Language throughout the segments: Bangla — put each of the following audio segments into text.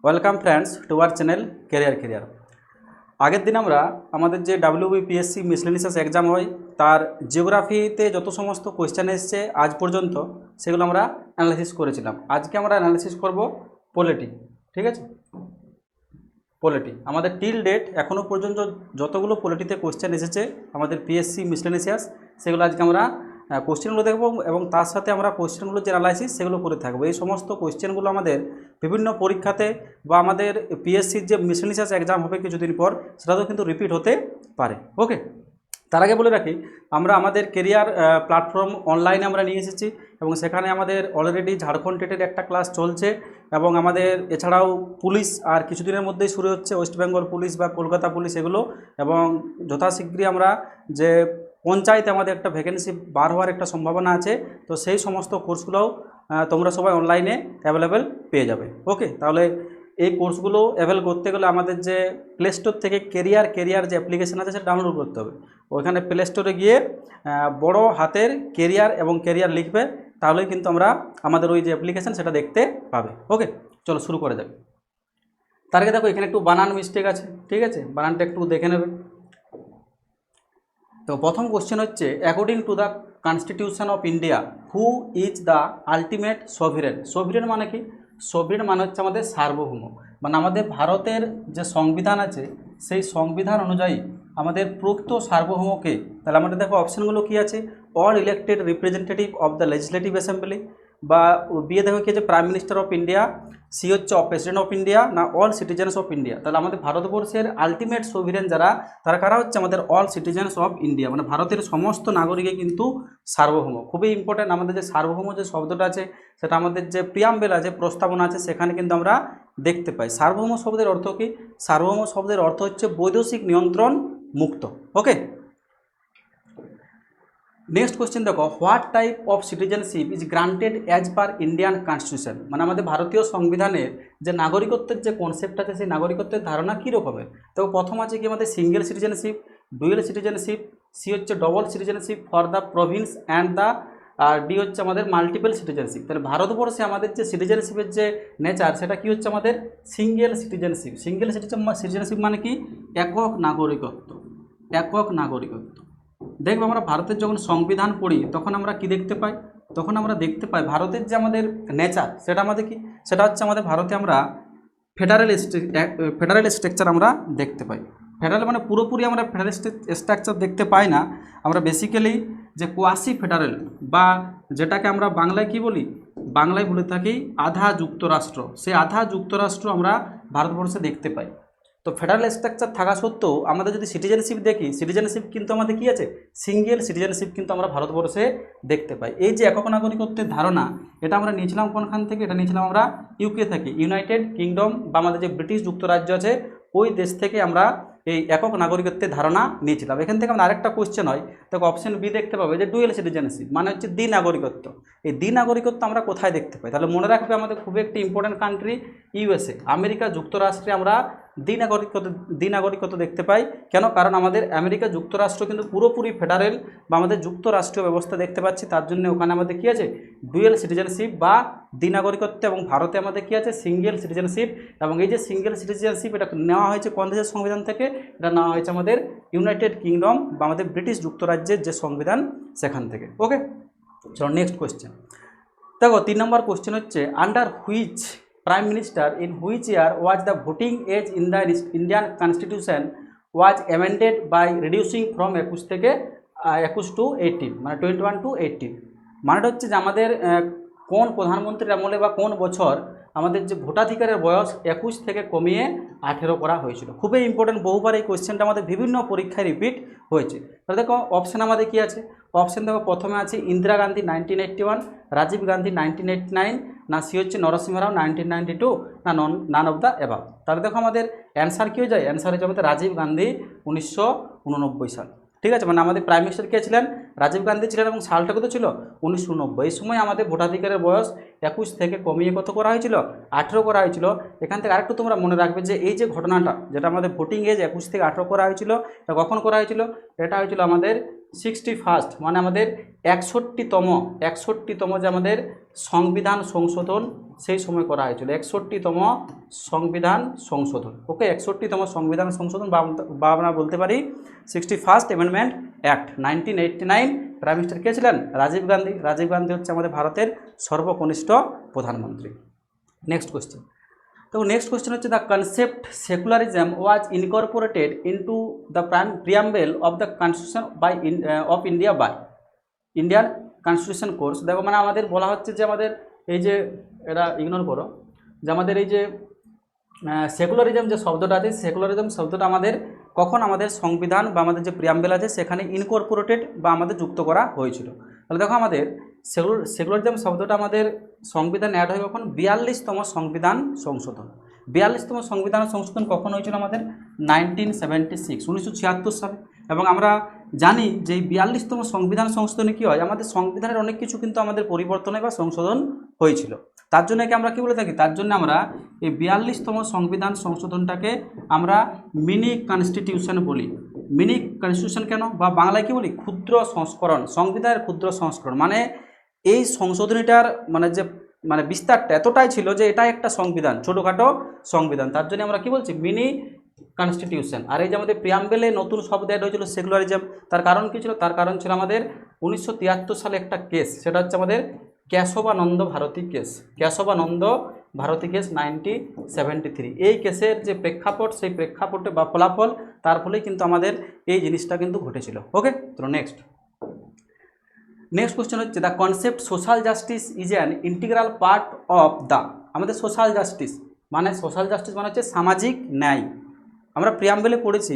Welcome friends to our channel career. আগের দিন আমরা আমাদের যে WBPSC মিসলেনিয়াস এক্সাম হয় তার জিওগ্রাফিতে যত সমস্ত কোয়েশ্চেন এসছে আজ পর্যন্ত সেগুলো আমরা অ্যানালাইসিস করেছিলাম। আজকে আমরা অ্যানালাইসিস করব পলিটি। ঠিক আছে, পলিটি আমাদের টিল ডেট এখনও পর্যন্ত যতগুলো পলিটিতে কোয়েশ্চেন এসেছে আমাদের পিএসসি মিসলেনিয়াস সেগুলো আজকে আমরা কোয়েশ্চেনগুলো দেখব এবং তার সাথে আমরা কোয়েশ্চেনগুলো যে অ্যানালাইসিস সেগুলো করে থাকবো। এই সমস্ত কোয়েশ্চেনগুলো আমাদের বিভিন্ন পরীক্ষাতে বা আমাদের পিএসসির যে মিসলেনিয়াস এক্সাম হবে কিছুদিন পর সেটাতেও কিন্তু রিপিট হতে পারে। ওকে, তার আগে বলে রাখি আমরা আমাদের কেরিয়ার প্ল্যাটফর্ম অনলাইনে আমরা নিয়ে এসেছি এবং সেখানে আমাদের অলরেডি ঝাড়খণ্ড টেটের একটা ক্লাস চলছে এবং আমাদের এছাড়াও পুলিশ আর কিছুদিনের মধ্যেই শুরু হচ্ছে, ওয়েস্ট বেঙ্গল পুলিশ বা কলকাতা পুলিশ এগুলো, এবং যথাশীঘ্রই আমরা যে পঞ্চায়েতে আমাদের একটা ভ্যাকেন্সি বার হওয়ার একটা সম্ভাবনা আছে, তো সেই সমস্ত কোর্সগুলোও তোমরা সবাই অনলাইনে অ্যাভেলেবেল পেয়ে যাবে। ওকে, তাহলে এই কোর্সগুলো অ্যাভেল করতে গেলে আমাদের যে প্লে স্টোর থেকে কেরিয়ার যে অ্যাপ্লিকেশান আছে সেটা ডাউনলোড করতে হবে। ওইখানে প্লে স্টোরে গিয়ে বড় হাতের কেরিয়ার এবং কেরিয়ার লিখবে, তাহলেই কিন্তু আমরা আমাদের ওই যে অ্যাপ্লিকেশান সেটা দেখতে পাবে। ওকে, চলো শুরু করে যাবে। তার আগে দেখো এখানে একটু বানান মিস্টেক আছে, ঠিক আছে, বানানটা একটু দেখে নেবে। তো প্রথম কোশ্চেন হচ্ছে, according to the constitution of India who is the ultimate sovereign. Sovereign মানে কি? সভরেন মানে হচ্ছে আমাদের সার্বভৌম, মানে আমাদের ভারতের যে সংবিধান আছে সেই সংবিধান অনুযায়ী আমাদের প্রকৃত সার্বভৌমকে। তাহলে আমাদের দেখো অপশানগুলো কী আছে, all elected representative of the legislative assembly, বা বিয়ে দেখো কি আছে prime minister of India, C হচ্ছে প্রেসিডেন্ট অফ ইন্ডিয়া, না অল সিটিজেন্স অফ ইন্ডিয়া। তাহলে আমাদের ভারতবর্ষের আলটিমেট সোভিরেন যারা, তারা কারা হচ্ছে আমাদের অল সিটিজেন্স অফ ইন্ডিয়া, মানে ভারতের সমস্ত নাগরিকে কিন্তু সার্বভৌম। খুবই ইম্পর্টেন্ট, আমাদের যে সার্বভৌম যে শব্দটা আছে সেটা আমাদের যে প্রিয়াম্বেল আছে, প্রস্তাবনা আছে, সেখানে কিন্তু আমরা দেখতে পাই। সার্বভৌম শব্দের অর্থ কি? সার্বভৌম শব্দের অর্থ হচ্ছে বৈদেশিক নিয়ন্ত্রণ মুক্ত। ওকে, নেক্সট কোশ্চেন দেখো, what type of citizenship is granted as per Indian constitution. মানে আমাদের ভারতীয় সংবিধানের যে নাগরিকত্বের যে কনসেপ্ট আছে সেই নাগরিকত্বের ধারণা কী রকমের? তো প্রথম আছে কি আমাদের single citizenship, dual citizenship, C হচ্ছে double citizenship for the province and the, আর ডি হচ্ছে আমাদের মাল্টিপল সিটিজেনশিপ। তাহলে ভারতবর্ষে আমাদের যে সিটিজেনশিপের যে নেচার সেটা কি হচ্ছে আমাদের সিঙ্গেল সিটিজেনশিপ। সিঙ্গেল সিটিজেনশিপ মানে কি? একক নাগরিকত্ব, একক নাগরিকত্ব। দেখবে আমরা ভারতের যখন সংবিধান পড়ি তখন আমরা কি দেখতে পাই? তখন আমরা দেখতে পাই ভারতের যে আমাদের নেচার সেটা আমাদের কি, সেটা হচ্ছে আমাদের ভারতে আমরা ফেডারেল স্ট্রাকচার আমরা দেখতে পাই। ফেডারেল মানে পুরোপুরি আমরা ফেডারেল স্ট্রাকচার দেখতে পাই না, আমরা বেসিক্যালি যে কোয়াসি ফেডারেল, বা যেটাকে আমরা বাংলায় কি বলি, বাংলায় বলে থাকি আধা যুক্তরাষ্ট্র, সেই আধা যুক্তরাষ্ট্র আমরা ভারতবর্ষে দেখতে পাই। তো ফেডারেল স্ট্রাকচার থাকা সত্ত্বেও আমাদের যদি সিটিজেনশিপ দেখি, সিটিজেনশিপ কিন্তু আমাদের কি আছে, সিঙ্গেল সিটিজেনশিপ কিন্তু আমরা ভারতবর্ষে দেখতে পাই। এই যে একক নাগরিকত্বের ধারণা, এটা আমরা নিয়েছিলাম কোনখান থেকে? এটা নিয়েছিলাম আমরা ইউকে থেকে, ইউনাইটেড কিংডম, বা আমাদের যে ব্রিটিশ যুক্তরাজ্য আছে ওই দেশ থেকে আমরা এই একক নাগরিকত্বের ধারণা নিয়েছিলাম। এখান থেকে আমরা আরেকটা কোশ্চেন হয়, দেখো অপশন বি দেখতে পাবে যে ডুয়েল সিটিজেনশিপ মানে হচ্ছে দ্বি নাগরিকত্ব। এই দ্বি নাগরিকত্ব আমরা কোথায় দেখতে পাই? তাহলে মনে রাখবে আমাদের খুবই একটি ইম্পর্টেন্ট কান্ট্রি ইউএসএ, আমেরিকা যুক্তরাষ্ট্রে আমরা দ্বি নাগরিকত্ব দেখতে পাই। কেন? কারণ আমাদের আমেরিকা যুক্তরাষ্ট্র কিন্তু পুরোপুরি ফেডারেল বা আমাদের যুক্তরাষ্ট্রীয় ব্যবস্থা দেখতে পাচ্ছি, তার জন্য ওখানে আমাদের কী আছে, ডুয়েল সিটিজেনশিপ বা দ্বি নাগরিকত্ব, এবং ভারতে আমাদের কী আছে, সিঙ্গেল সিটিজেনশিপ। এবং এই যে সিঙ্গেল সিটিজেনশিপ এটা নেওয়া হয়েছে কোন দেশের সংবিধান থেকে? এটা নেওয়া হয়েছে আমাদের ইউনাইটেড কিংডম বা আমাদের ব্রিটিশ যুক্তরাজ্যের যে সংবিধান সেখান থেকে। ওকে, চলো নেক্সট কোয়েশ্চেন দেখো। 3 নম্বর কোয়েশ্চেন হচ্ছে, under which prime minister in which year was the voting age in the Indian constitution was amended by reducing from 21 থেকে 21 টু 18, মানে 21 টু 18। মানেটা হচ্ছে যে আমাদের কোন প্রধানমন্ত্রীর আমলে বা কোন বছর আমাদের যে ভোটাধিকারের বয়স 21 থেকে কমিয়ে 18 করা হয়েছিল। খুবই ইম্পর্টেন্ট, বহুবার এই কোয়েশ্চেনটা আমাদের বিভিন্ন পরীক্ষায় রিপিট হয়েছে। তাহলে দেখো অপশান আমাদের কী আছে, অপশান দেখো প্রথমে আছে ইন্দিরা গান্ধী 1981, রাজীব গান্ধী 1989, না সি হচ্ছে নরসিংহ রাও 1992, না নান অফ দ্য অ্যাবাভ। তাহলে দেখো আমাদের অ্যান্সার কী হয়ে যায়? অ্যান্সার হচ্ছে আমাদের রাজীব গান্ধী 1989 সাল। ঠিক আছে, মানে আমাদের প্রাইম মিনিস্টার কে ছিলেন? রাজীব গান্ধী ছিলেন, এবং সালটা কত ছিল? 1990। এই সময় আমাদের ভোটাধিকারের বয়স 21 থেকে কমিয়ে কত করা হয়েছিল? 18 করা হয়েছিল। এখান থেকে আরেকটু তোমরা মনে রাখবে যে এই যে ঘটনাটা, যেটা আমাদের ভোটিং এজ 21 থেকে 18 করা হয়েছিল, এটা কখন করা হয়েছিল? এটা হয়েছিল আমাদের 61 মানে আমাদের 61তম যে আমাদের সংবিধান সংশোধন সেই সময় করা হয়েছিল, 61তম সংবিধান সংশোধন। ওকে, 61তম সংবিধান সংশোধন বা আমরা বলতে পারি 61st amendment act 1989। Prime minister কে ছিলেন? রাজীব গান্ধী। রাজীব গান্ধী হচ্ছে আমাদের ভারতের সর্বকনিষ্ঠ প্রধানমন্ত্রী। Next question. তো নেক্সট কোশ্চেন হচ্ছে, the concept secularism was incorporated into the preamble of the constitution by of India by Indian constitution course. দেখো মানে আমাদের বলা হচ্ছে যে আমাদের এই যে এটা ইগনোর করো, যে আমাদের এই যে সেকুলারিজম যে শব্দটা আছে, সেকুলারিজম শব্দটা আমাদের কখন আমাদের সংবিধান বা আমাদের যে প্রিয়াম্বেল আছে সেখানে ইনকর্পোরেটেড বা আমাদের যুক্ত করা হয়েছিল। তাহলে দেখো আমাদের সেকুলারিজম শব্দটা আমাদের সংবিধান অ্যাড হয় কখন? 42তম সংবিধান সংশোধন। 42তম সংবিধান সংশোধন কখন হয়েছিল? আমাদের 1976, 1976 সালে। এবং আমরা জানি যে এই 42তম সংবিধান সংশোধনে কী হয়, আমাদের সংবিধানের অনেক কিছু কিন্তু আমাদের পরিবর্তন বা সংশোধন হয়েছিল। তার জন্য একে আমরা কী বলে থাকি? তার জন্য আমরা এই 42তম সংবিধান সংশোধনটাকে আমরা মিনি কনস্টিটিউশন বলি। মিনি কনস্টিটিউশন কেন? বা বাংলায় কী বলি? ক্ষুদ্র সংস্করণ, সংবিধানের ক্ষুদ্র সংস্করণ। মানে এই সংশোধনীটার মানে বিস্তারটা এতটাই ছিল যে এটা একটা সংবিধান, ছোটোখাটো সংবিধান। তার জন্য আমরা কী বলছি? Mini constitution. আর এই যে আমাদের প্রিয়াম্বেলে নতুন শব্দ অ্যাড হয়েছিল সেকুলারিজম, তার কারণ কী ছিল? তার কারণ ছিল আমাদের 1973 সালে একটা কেস, সেটা হচ্ছে আমাদের কেশবানন্দ ভারতী কেস। কেশবানন্দ ভারতী কেস 1973। এই কেসের যে প্রেক্ষাপট, সেই প্রেক্ষাপটে বা ফলাফল, তার ফলেই কিন্তু আমাদের এই জিনিসটা কিন্তু ঘটেছিল। ওকে, তো নেক্সট কোশ্চেন হচ্ছে, the concept social justice is an integral part of the. আমাদের সোশ্যাল জাস্টিস মানে হচ্ছে সামাজিক ন্যায়। আমরা প্রিয়াম্বেলে পড়েছি,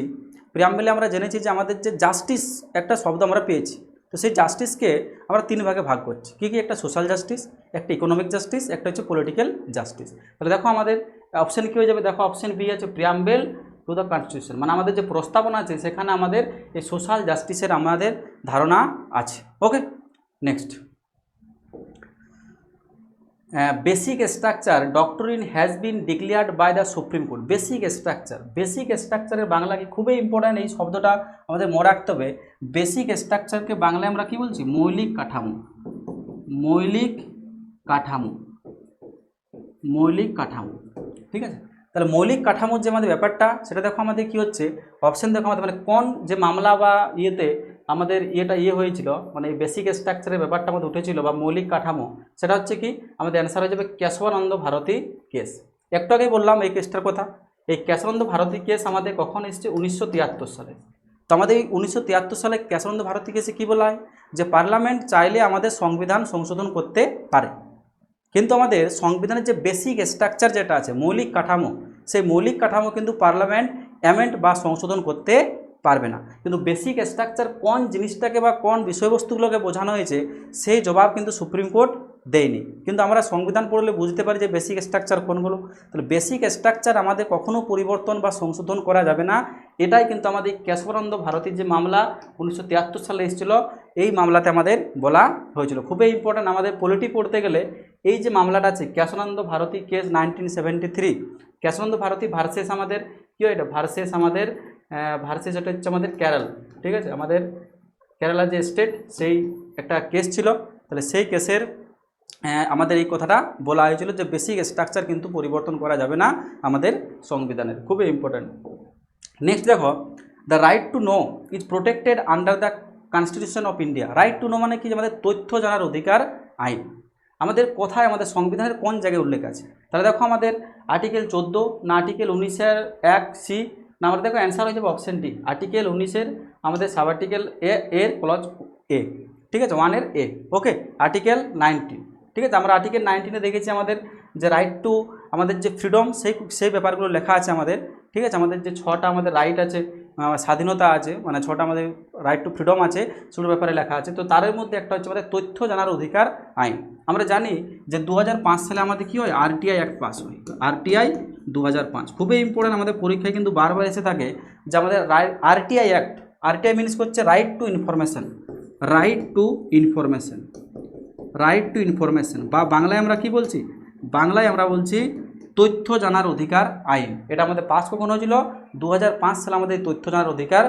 প্রিয়াম্বেলে আমরা জেনেছি যে আমাদের যে জাস্টিস একটা শব্দ আমরা পেয়েছি, তো সেই জাস্টিসকে আমরা 3 ভাগে ভাগ করছি। কী কী? একটা সোশ্যাল জাস্টিস, একটা ইকোনমিক জাস্টিস, একটা হচ্ছে পলিটিক্যাল জাস্টিস। তাহলে দেখো আমাদের অপশান কী হয়ে যাবে? দেখো অপশান বি আছে প্রিয়াম্বেল টু দ্য কনস্টিটিউশন। মানে আমাদের যে প্রস্তাবনা আছে সেখানে আমাদের এই সোশ্যাল জাস্টিসের আমাদের ধারণা আছে। Okay, next. Basic structure doctrine has been declared by the supreme Court. Basic স্ট্রাকচারের বাংলা কি? খুবই ইম্পর্ট্যান্ট, এই শব্দটা আমাদের মনে রাখতে হবে। বেসিক স্ট্রাকচারকে বাংলায় আমরা কি বলছি? মৌলিক কাঠামো। ঠিক আছে, তাহলে মৌলিক কাঠামোর যে আমাদের ব্যাপারটা, সেটা দেখো আমাদের কি হচ্ছে, অপশান দেখো আমাদের মানে কোন যে মামলা বা ইয়েতে আমাদের হয়েছিল, মানে বেসিক স্ট্রাকচারের ব্যাপারটা আমাদের উঠেছিল বা মৌলিক কাঠামো, সেটা হচ্ছে কি? আমাদের অ্যান্সার হয়ে যাবে কেশবানন্দ ভারতী কেস। একটু আগেই বললাম এই কেসটার কথা। এই কেশবানন্দ ভারতী কেস আমাদের কখন এসছে? 1973 সালে। তো আমাদের এই 1973 সালে কেশবানন্দ ভারতী কেসে কী বলা হয়? যে পার্লামেন্ট চাইলে আমাদের সংবিধান সংশোধন করতে পারে, কিন্তু আমাদের সংবিধানের যে বেসিক স্ট্রাকচার যেটা আছে, মৌলিক কাঠামো, সেই মৌলিক কাঠামো কিন্তু পার্লামেন্ট অ্যামেন্ড বা সংশোধন করতে পারবে না। কিন্তু বেসিক স্ট্রাকচার কোন জিনিসটাকে বা কোন বিষয়বস্তুগুলোকে বোঝানো হয়েছে সেই জবাব কিন্তু সুপ্রিম কোর্ট দেয়নি। কিন্তু আমরা সংবিধান পড়লে বুঝতে পারি যে বেসিক স্ট্রাকচার কোনগুলো। তাহলে বেসিক স্ট্রাকচার আমাদের কখনো পরিবর্তন বা সংশোধন করা যাবে না। এটাই কিন্তু আমাদের কেশবানন্দ ভারতীর যে মামলা 1973 সালে এসেছিল, এই মামলাতে আমাদের বলা হয়েছিল। খুবই ইম্পর্ট্যান্ট আমাদের পলিটি পড়তে গেলে এই যে মামলাটা আছে কেশবানন্দ ভারতী কেস 1973, কেশবানন্দ ভারতী ভার্সেস আমাদের কী হয়? এটা ভার্সেস আমাদের ভার্সেস এটা হচ্ছে আমাদের কেরল। ঠিক আছে, আমাদের কেরালা যে স্টেট, সেই একটা কেস ছিল। তাহলে সেই কেসের আমাদের এই কথাটা বলা হয়েছিল যে বেসিক স্ট্রাকচার কিন্তু পরিবর্তন করা যাবে না আমাদের সংবিধানের। খুবই ইম্পর্ট্যান্ট। নেক্সট দেখো, the right to know is protected under the constitution of India. Right to know মানে কি? আমাদের তথ্য জানার অধিকার আইন আমাদের কোথায়, আমাদের সংবিধানের কোন জায়গায় উল্লেখ আছে? তাহলে দেখো আমাদের আর্টিকেল 14 না আর্টিকেল 19-এর 1C না, আমরা দেখো অ্যান্সার হয়ে যাবে অপশান ডি, আর্টিকেল 19-এর আমাদের সাব আর্টিকেল এর ক্লজ এ। ঠিক আছে, 1-এর এ। ওকে, আর্টিকেল 19। ঠিক আছে, আমরা আর্টিকেল 19-এ দেখেছি আমাদের যে রাইট টু আমাদের যে ফ্রিডম, সেই ব্যাপারগুলো লেখা আছে আমাদের। ঠিক আছে, আমাদের যে 6টা আমাদের রাইট আছে, স্বাধীনতা আছে, মানে 6টা আমাদের রাইট টু ফ্রিডম আছে, সেগুলোর ব্যাপারে লেখা আছে। তো তার মধ্যে একটা হচ্ছে আমাদের তথ্য জানার অধিকার আইন। আমরা জানি যে 2005 সালে আমাদের কী হয়? আরটিআই অ্যাক্ট পাস হয়। আরটিআই 2005 খুবই ইম্পর্টেন্ট, আমাদের পরীক্ষায় কিন্তু বারবার এসে থাকে যে আমাদের আরটিআই অ্যাক্ট। আরটিআই মিনস করছে right two information. Right two information বা বাংলায় আমরা কি বলছি? বাংলায় আমরা বলছি তথ্য জানার অধিকার আইন। এটা আমাদের পাস কখন হয়েছিল? 2005 সালে আমাদের তথ্য জানার অধিকার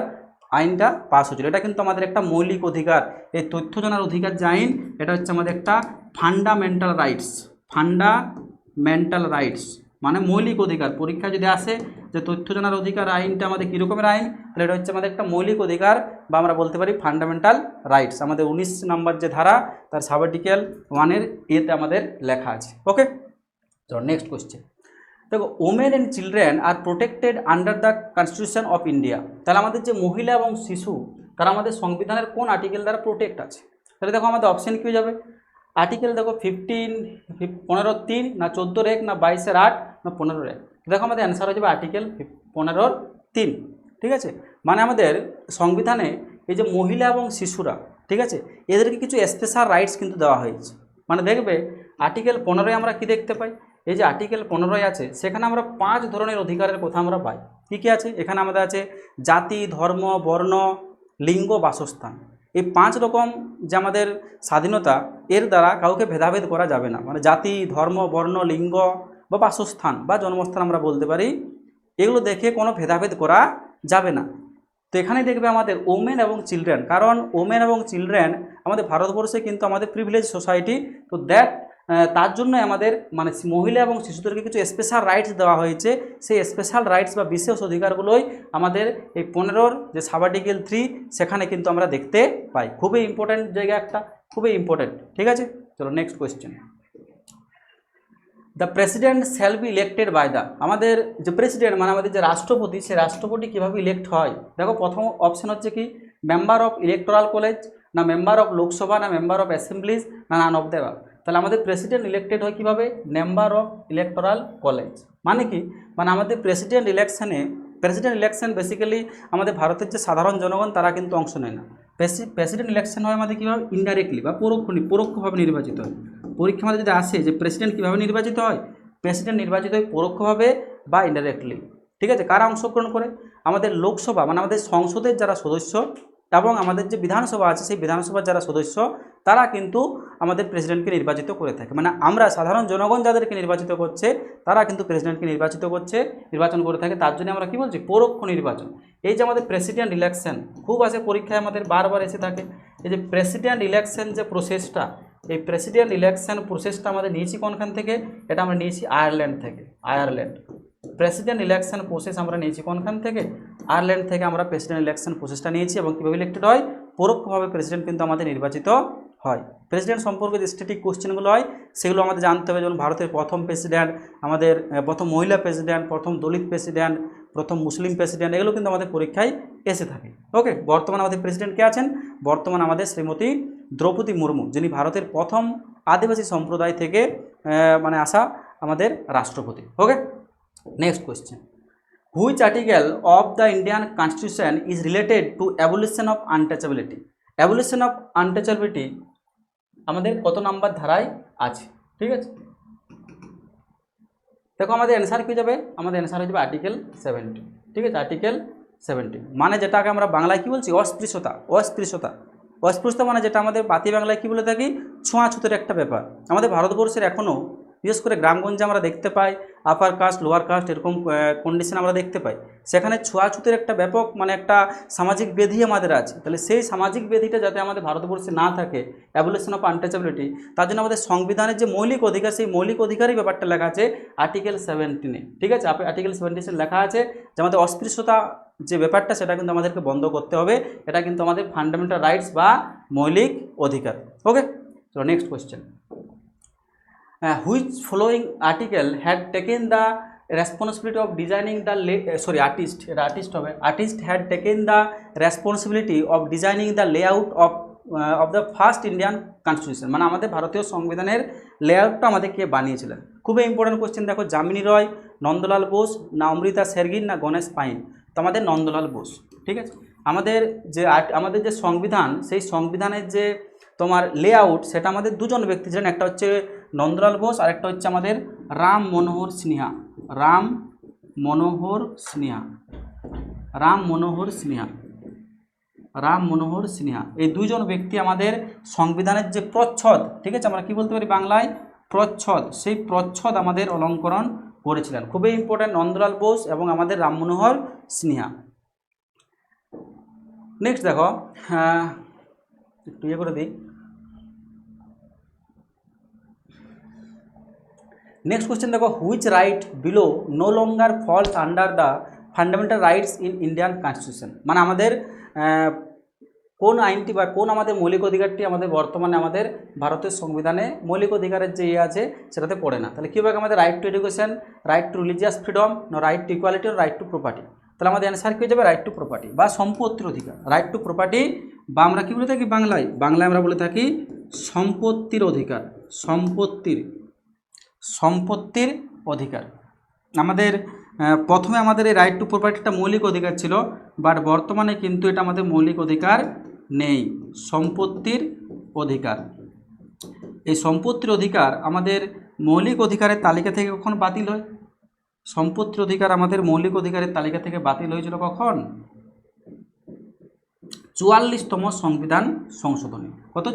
আইনটা পাস হয়েছিল। এটা কিন্তু আমাদের একটা মৌলিক অধিকার, এই তথ্য জানার অধিকার যে আইন, এটা হচ্ছে আমাদের একটা ফান্ডামেন্টাল রাইটস। ফান্ডামেন্টাল রাইটস মানে মৌলিক অধিকার। পরীক্ষা যদি আসে যে তথ্য জানার অধিকার আইনটা আমাদের কী রকমের আইন, তাহলে এটা হচ্ছে আমাদের একটা মৌলিক অধিকার, বা আমরা বলতে পারি ফান্ডামেন্টাল রাইটস। আমাদের 19 নম্বর যে ধারা, তার সাব-আর্টিকেল 1-এর এতে আমাদের লেখা আছে। ওকে, তো নেক্সট কোশ্চেন দেখো, women and children are protected under the constitution of India. তাহলে আমাদের যে মহিলা এবং শিশু, তারা আমাদের সংবিধানের কোন আর্টিকেল দ্বারা প্রোটেক্ট আছে? তাহলে দেখো আমাদের অপশান কী হয়ে যাবে? আর্টিকেল দেখো 15-3 না 14-1 না 22-8 না 15-1। দেখো আমাদের অ্যান্সার হয়ে যাবে আর্টিকেল 15-3। ঠিক আছে, মানে আমাদের সংবিধানে এই যে মহিলা এবং শিশুরা, ঠিক আছে, এদেরকে কিছু স্পেশাল রাইটস কিন্তু দেওয়া হয়েছে। মানে দেখবে আর্টিকেল 15-এ আমরা কি দেখতে পাই, এই যে আর্টিকেল 15 আছে, সেখানে আমরা 5 ধরনের অধিকারের কথা আমরা পাই। কী কী আছে এখানে? আমাদের আছে জাতি, ধর্ম, বর্ণ, লিঙ্গ, বাসস্থান। এই 5 রকম যে আমাদের স্বাধীনতা, এর দ্বারা কাউকে ভেদাভেদ করা যাবে না। মানে জাতি, ধর্ম, বর্ণ, লিঙ্গ বা বাসস্থান বা জন্মস্থান আমরা বলতে পারি, এগুলো দেখে কোনো ভেদাভেদ করা যাবে না। তো এখানে দেখবে আমাদের ওমেন এবং চিলড্রেন, কারণ ওমেন এবং চিলড্রেন আমাদের ভারতবর্ষে কিন্তু আমাদের প্রিভিলেজ সোসাইটি, তো তার জন্য আমাদের মানে মহিলা এবং শিশুদেরকে কিছু স্পেশাল রাইটস দেওয়া হয়েছে। সেই স্পেশাল রাইটস বা বিশেষ অধিকারগুলোই আমাদের এই 15-র যে সাব-আর্টিকেল 3, সেখানে কিন্তু আমরা দেখতে পাই। খুবই ইম্পর্ট্যান্ট জায়গা একটা, খুবই ইম্পর্ট্যান্ট। ঠিক আছে, চলো next question. The president shall be elected by the, আমাদের যে প্রেসিডেন্ট মানে আমাদের যে রাষ্ট্রপতি, সে রাষ্ট্রপতি কীভাবে ইলেক্ট হয়? দেখো প্রথম অপশান হচ্ছে কি, মেম্বার অফ ইলেকটোরাল কলেজ, না মেম্বার অফ লোকসভা, না মেম্বার অফ অ্যাসেম্বলিজ, না নান অফ দ্য অ্যাবাভ। তাহলে আমাদের প্রেসিডেন্ট ইলেক্টেড হয় কীভাবে? Member of electoral college. মানে কি, মানে আমাদের প্রেসিডেন্ট ইলেকশন বেসিক্যালি আমাদের ভারতের যে সাধারণ জনগণ, তারা কিন্তু অংশ নেয় না। প্রেসিডেন্ট ইলেকশন হয় আমাদের কীভাবে? ইনডাইরেক্টলি বা পরোক্ষভাবে নির্বাচিত হয়। পরীক্ষা আমাদের যদি আসে যে প্রেসিডেন্ট কীভাবে নির্বাচিত হয়, প্রেসিডেন্ট নির্বাচিত হয় পরোক্ষভাবে বা ইনডাইরেক্টলি। ঠিক আছে, কারা অংশগ্রহণ করে? আমাদের লোকসভা মানে আমাদের সংসদের যারা সদস্য, এবং আমাদের যে বিধানসভা আছে, সেই বিধানসভার যারা সদস্য, তারা কিন্তু আমাদের প্রেসিডেন্টকে নির্বাচিত করে থাকে। মানে আমরা সাধারণ জনগণ যাদেরকে নির্বাচিত করছে, তারা কিন্তু প্রেসিডেন্টকে নির্বাচন করে থাকে। তার জন্য আমরা কি বলছি? পরোক্ষ নির্বাচন। এই যে আমাদের প্রেসিডেন্ট ইলেকশন খুব আসে পরীক্ষায়, আমাদের বারবার এসে থাকে। এই যে প্রেসিডেন্ট ইলেকশন যে প্রসেসটা, এই প্রেসিডেন্ট ইলেকশন প্রসেসটা আমাদের নিয়েছি কোনখান থেকে? এটা আমরা নিয়েছি আয়ারল্যান্ড থেকে। আয়ারল্যান্ড প্রেসিডেন্ট ইলেকশন প্রসেস আমরা নিয়েছি কোনখান থেকে? আয়ারল্যান্ড থেকে আমরা প্রেসিডেন্ট ইলেকশন প্রসেসটা নিয়েছি। এবং কীভাবে ইলেক্টেড হয়? পরোক্ষভাবে প্রেসিডেন্ট কিন্তু আমাদের নির্বাচিত হয়। প্রেসিডেন্ট সম্পর্কে যে স্ট্যাটিক কোশ্চেনগুলো হয়, সেগুলো আমাদের জানতে হবে। যেমন ভারতের প্রথম প্রেসিডেন্ট, আমাদের প্রথম মহিলা প্রেসিডেন্ট, প্রথম দলিত প্রেসিডেন্ট, প্রথম মুসলিম প্রেসিডেন্ট, এগুলো কিন্তু আমাদের পরীক্ষায় এসে থাকে। ওকে, বর্তমানে আমাদের প্রেসিডেন্ট কে আছেন? বর্তমানে আমাদের শ্রীমতী দ্রৌপদী মুর্মু, যিনি ভারতের প্রথম আদিবাসী সম্প্রদায় থেকে মানে আসা আমাদের রাষ্ট্রপতি। Okay, next question. Which article of the Indian constitution is related to abolition of untouchability? Abolition of untouchability আমাদের কত নাম্বার ধারায় আছে? ঠিক আছে, দেখো আমাদের অ্যান্সার কী যাবে? আমাদের অ্যান্সার হয়ে যাবে আর্টিকেল 70। ঠিক আছে, আর্টিকেল 70 মানে যেটাকে আমরা বাংলায় কী বলছি? অস্পৃশ্যতা। অস্পৃশ্যতা মানে যেটা আমাদের বাতি বাংলায় কী বলে থাকি? ছোঁয়াছুতের একটা ব্যাপার। আমাদের ভারতবর্ষের এখনও বিশেষ করে গ্রামগঞ্জে আমরা দেখতে পাই আপার কাস্ট, লোয়ার কাস্ট, এরকম কন্ডিশন আমরা দেখতে পাই। সেখানে ছোঁয়াছুতের একটা ব্যাপক মানে একটা সামাজিক ব্যাধি আমাদের আছে। তাহলে সেই সামাজিক ব্যাধিটা যাতে আমাদের ভারতবর্ষে না থাকে, অ্যাবলিশন অফ আনটাচেবিলিটি, তার জন্য আমাদের সংবিধানের যে মৌলিক অধিকার, সেই মৌলিক অধিকারই ব্যাপারটা লেখা আছে আর্টিকেল 17-এ। ঠিক আছে, আর্টিকেল 17 লেখা আছে যে আমাদের অস্পৃশ্যতা যে ব্যাপারটা, সেটা কিন্তু আমাদেরকে বন্ধ করতে হবে। এটা কিন্তু আমাদের ফান্ডামেন্টাল রাইটস বা মৌলিক অধিকার। ওকে, তো next question. Which following article had taken the responsibility of designing the artist had taken the responsibility of designing the layout of the first Indian constitution? মানে আমাদের ভারতীয় সংবিধানের লেআউটটা আমাদের কে বানিয়েছিলেন? খুবই ইম্পর্টেন্ট কোয়েশ্চেন। দেখো, যামিনী রায়, নন্দলাল বোস, না অমৃতা শেরগিল, না গণেশ পাইন? তো আমাদের নন্দলাল বোস। ঠিক আছে, আমাদের যে সংবিধান, সেই সংবিধানের যে তোমার লেআউট, সেটা আমাদের দুজন ব্যক্তি ছিলেন। একটা হচ্ছে নন্দলাল বোস, আর একটা হচ্ছে আমাদের রাম মনোহর সিনহা। এই দুইজন ব্যক্তি আমাদের সংবিধানের যে প্রচ্ছদ, ঠিক আছে, আমরা কি বলতে পারি বাংলায়? প্রচ্ছদ। সেই প্রচ্ছদ আমাদের অলঙ্করণ করেছিলেন। খুবই ইম্পর্ট্যান্ট, নন্দলাল বোস এবং আমাদের রাম মনোহর সিনহা। নেক্সট দেখো, একটু ইয়ে করে দিই। নেক্সট কোশ্চেন দেখো, which right below no longer falls under the fundamental rights in Indian constitution, মানে আমাদের কোন আইনটি বা কোন আমাদের মৌলিক অধিকারটি আমাদের বর্তমানে আমাদের ভারতের সংবিধানে মৌলিক অধিকারের যে ইয়ে আছে সেটাতে পড়ে না। তাহলে কী হবে, আমাদের right two education, right two religious freedom, right to equality, right two property. তাহলে আমাদের অ্যান্সার কী হয়ে যাবে, রাইট টু প্রপার্টি বা সম্পত্তির অধিকার। রাইট টু প্রপার্টি বা আমরা কী বলে থাকি বাংলায়, আমরা বলে থাকি সম্পত্তির অধিকার, সম্পত্তির অধিকার। আমাদের প্রথমে আমাদের এই রাইট টু প্রপার্টিটা মৌলিক অধিকার ছিল, বাট বর্তমানে কিন্তু এটা আমাদের মৌলিক অধিকার নেই, সম্পত্তির অধিকার। এই সম্পত্তির অধিকার আমাদের মৌলিক অধিকারের তালিকা থেকে কখন বাতিল হয়? সম্পত্তির অধিকার আমাদের মৌলিক অধিকারের তালিকা থেকে বাতিল হয়েছিল কখন? 44তম সংবিধান সংশোধনী। কত?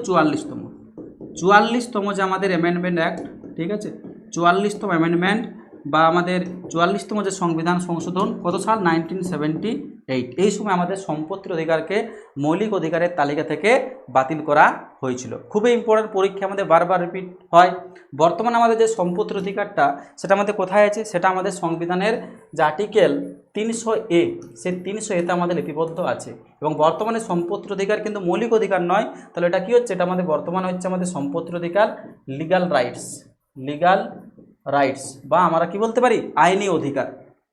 44তম যে আমাদের অ্যামেন্ডমেন্ট অ্যাক্ট, ঠিক আছে, 44তম অ্যামেন্ডমেন্ট বা আমাদের 44তম যে সংবিধান সংশোধন, কত সাল? 1978। এই সময় আমাদের সম্পত্তির অধিকারকে মৌলিক অধিকারের তালিকা থেকে বাতিল করা হয়েছিল। খুবই ইম্পর্টেন্ট, পরীক্ষা আমাদের বারবার রিপিট হয়। বর্তমানে আমাদের যে সম্পত্তির অধিকারটা সেটা আমাদের কোথায় আছে? সেটা আমাদের সংবিধানের যে আর্টিকেল 300A, সেই 300A-তে আমাদের লিপিবদ্ধ আছে। এবং বর্তমানে সম্পত্তির অধিকার কিন্তু মৌলিক অধিকার নয়। তাহলে এটা কী হচ্ছে? এটা আমাদের বর্তমানে হচ্ছে আমাদের সম্পত্তির অধিকার, লিগাল রাইটস বা আমরা কি বলতে পারি, আইনি অধিকার।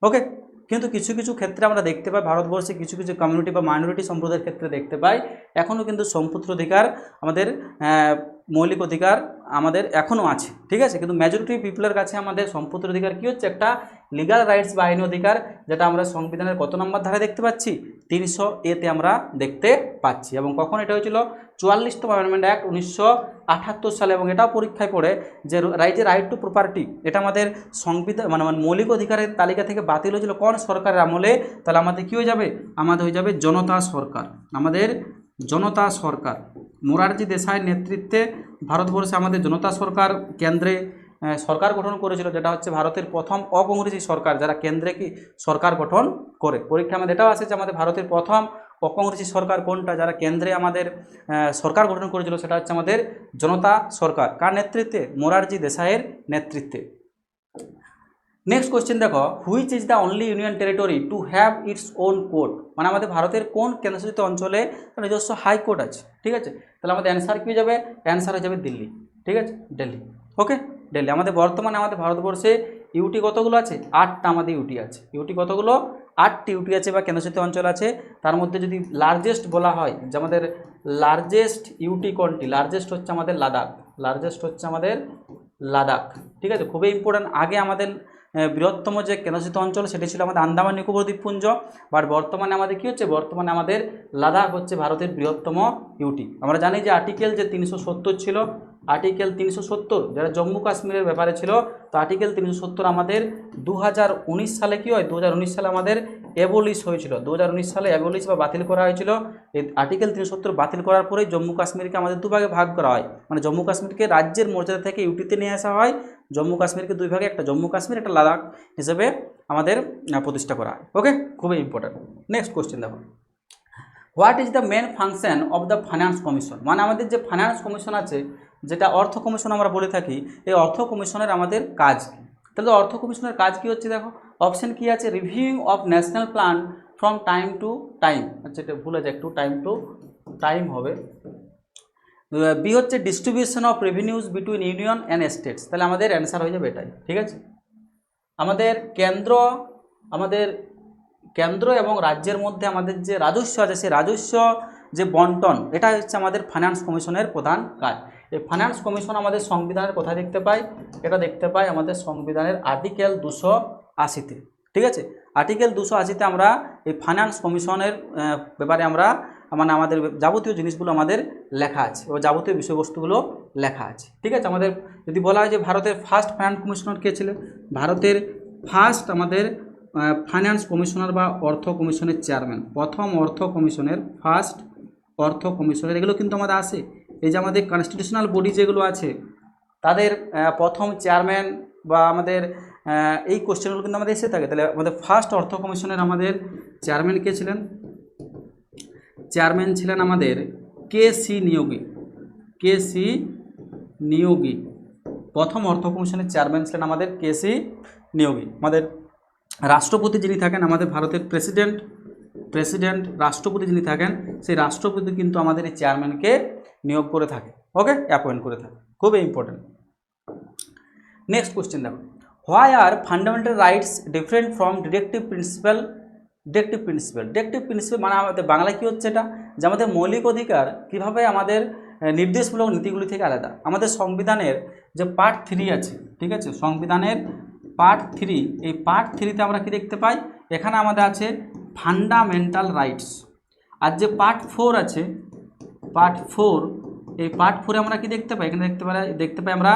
ওকে, কিন্তু কিছু কিছু ক্ষেত্রে আমরা দেখতে পাই ভারতবর্ষে কিছু কিছু কমিউনিটি বা মাইনরিটি সম্প্রদায়ের ক্ষেত্রে দেখতে পাই এখনও কিন্তু সম্পত্তির অধিকার আমাদের মৌলিক অধিকার আমাদের এখনও আছে, ঠিক আছে। কিন্তু মেজরিটি পিপলের কাছে আমাদের সম্পত্তির অধিকার কী হচ্ছে? একটা লিগাল রাইটস বা আইনি অধিকার, যেটা আমরা সংবিধানের কত নম্বর ধারায় দেখতে পাচ্ছি? 300A-তে আমরা দেখতে পাচ্ছি। এবং কখন এটা হয়েছিল? 44তম অ্যামেন্ডমেন্ট অ্যাক্ট 1978 সালে। এবং এটাও পরীক্ষায় পড়ে যে রাইট টু প্রপার্টি এটা আমাদের সংবিধান মানে মৌলিক অধিকারের তালিকা থেকে বাতিল হয়েছিল কোন সরকারের আমলে? তাহলে আমাদের কী হয়ে যাবে? আমাদের হয়ে যাবে জনতা সরকার। আমাদের জনতা সরকার, মোরারজি দেশাইয়ের নেতৃত্বে ভারতবর্ষে আমাদের জনতা সরকার কেন্দ্রে সরকার গঠন করেছিল, যেটা হচ্ছে ভারতের প্রথম অকংগ্রেসি সরকার, যারা কেন্দ্রে কি সরকার গঠন করে। পরীক্ষা আমাদের এটাও আছে যে আমাদের ভারতের প্রথম অকংগ্রেসি সরকার কোনটা, যারা কেন্দ্রে আমাদের সরকার গঠন করেছিল, সেটা হচ্ছে আমাদের জনতা সরকার। কার নেতৃত্বে? মোরারজি দেশাইয়ের নেতৃত্বে। নেক্সট কোশ্চেন দেখো, which is the only union territory to have its own court, মানে আমাদের ভারতের কোন কেন্দ্রশাসিত অঞ্চলে নিজস্ব হাইকোর্ট আছে, ঠিক আছে। তাহলে আমাদের অ্যান্সার কী হয়ে যাবে? অ্যান্সার হয়ে যাবে দিল্লি, ঠিক আছে, দিল্লি। ওকে, দিল্লি। আমাদের বর্তমানে আমাদের ভারতবর্ষে ইউটি কতগুলো আছে? 8টা আমাদের ইউটি আছে। ইউটি কতগুলো? 8টি ইউটি আছে বা কেন্দ্রশাসিত অঞ্চল আছে। তার মধ্যে যদি লার্জেস্ট বলা হয় যে আমাদের লার্জেস্ট ইউটি কোনটি? লার্জেস্ট হচ্ছে আমাদের লাদাখ, লাদাখ, ঠিক আছে। খুবই ইম্পর্ট্যান্ট। আগে আমাদের বৃহত্তম যে কেন্দ্রশাসিত অঞ্চল সেটি ছিল আমাদের আন্দামান নিকোবর দ্বীপপুঞ্জ, বাট বর্তমানে আমাদের কী হচ্ছে? বর্তমানে আমাদের লাদাখ হচ্ছে ভারতের বৃহত্তম ইউটি। আমরা জানি যে আর্টিকেল যে 370 ছিল, আর্টিকেল 370 যেটা জম্মু কাশ্মীরের ব্যাপারে ছিল, তো আর্টিকেল 370 আমাদের 2019 সালে কী হয়? 2019 সালে আমাদের অ্যাবলিশ হয়েছিল। 2019 সালে অ্যাবলিশ বা বাতিল করা হয়েছিল। এই আর্টিকেল 370 বাতিল করার পরেই জম্মু কাশ্মীরকে আমাদের দুভাগে ভাগ করা হয়, মানে জম্মু কাশ্মীরকে রাজ্যের মর্যাদা থেকে ইউটিতে নিয়ে আসা হয়। জম্মু কাশ্মীরকে দুই ভাগে, একটা জম্মু কাশ্মীর, একটা লাদাখ হিসেবে আমাদের প্রতিষ্ঠা করা হয়। ওকে, খুবই ইম্পর্ট্যান্ট। নেক্সট কোশ্চেন দেখো, what is the main function of the finance commission, মানে আমাদের যে ফাইন্যান্স কমিশন আছে, যেটা অর্থ কমিশন আমরা বলে থাকি, এই অর্থ কমিশনের আমাদের কাজ কী? তাহলে অর্থ কমিশনের কাজ কী হচ্ছে? দেখো অপশন কী আছে? Reviewing of national plan from time to time. আচ্ছা, এটা ভুলে যায়, একটু টাইম টু টাইম হবে। বি হচ্ছে distribution of revenues between union and states. তাহলে আমাদের অ্যান্সার হয়ে যাবে এটাই, ঠিক আছে। আমাদের কেন্দ্র এবং রাজ্যের মধ্যে আমাদের যে রাজস্ব আছে, সেই রাজস্ব যে বন্টন, এটা হচ্ছে আমাদের ফাইন্যান্স কমিশনের প্রধান কাজ। এই ফাইন্যান্স কমিশন আমাদের সংবিধানের কোথায় দেখতে পাই? এটা দেখতে পাই আমাদের সংবিধানের আর্টিকেল 280-তে, ঠিক আছে। আর্টিকেল 280-তে আমরা এই ফাইন্যান্স কমিশনের ব্যাপারে আমরা মানে আমাদের যাবতীয় জিনিসগুলো আমাদের লেখা আছে ও যাবতীয় বিষয়বস্তুগুলো লেখা আছে, ঠিক আছে। আমাদের যদি বলা হয় যে ভারতের ফার্স্ট ফাইন্যান্স কমিশনার কে ছিলেন? ভারতের ফার্স্ট আমাদের ফাইন্যান্স কমিশনার বা অর্থ কমিশনের চেয়ারম্যান, প্রথম অর্থ কমিশনের ফার্স্ট অর্থ কমিশনার, এগুলো কিন্তু আমাদের আসে। এই যে আমাদের কনস্টিটিউশনাল বডি যেগুলো আছে তাদের প্রথম চেয়ারম্যান বা আমাদের এই কোশ্চেনগুলো কিন্তু আমাদের এসে থাকে। তাহলে আমাদের ফার্স্ট অর্থ কমিশনের আমাদের চেয়ারম্যান কে ছিলেন? চেয়ারম্যান ছিলেন আমাদের কে.সি. নিয়োগী। কে.সি. নিয়োগী প্রথম অর্থ কমিশনের চেয়ারম্যান ছিলেন আমাদের কে.সি. নিয়োগী। আমাদের রাষ্ট্রপতি যিনি থাকেন আমাদের ভারতের প্রেসিডেন্ট রাষ্ট্রপতি যিনি থাকেন সেই রাষ্ট্রপতি কিন্তু আমাদের এই চেয়ারম্যানকে নিয়োগ করে থাকে, ওকে, অ্যাপয়েন্ট করে থাকে, খুবই ইম্পর্টেন্ট। নেক্সট কোশ্চেন দেখো, why are fundamental rights different from directive principal? Directive principal মানে আমাদের বাংলায় কী হচ্ছে এটা, যে আমাদের মৌলিক অধিকার কীভাবে আমাদের নির্দেশমূলক নীতিগুলি থেকে আলাদা। আমাদের সংবিধানের যে পার্ট 3 আছে, ঠিক আছে, সংবিধানের পার্ট 3, এই পার্ট 3তে আমরা কি দেখতে পাই, এখানে আমাদের আছে ফান্ডামেন্টাল রাইটস। আর যে পার্ট 4 আছে, পার্ট 4, এই পার্ট 4-এ আমরা কি দেখতে পাই, এখানে দেখতে পাই আমরা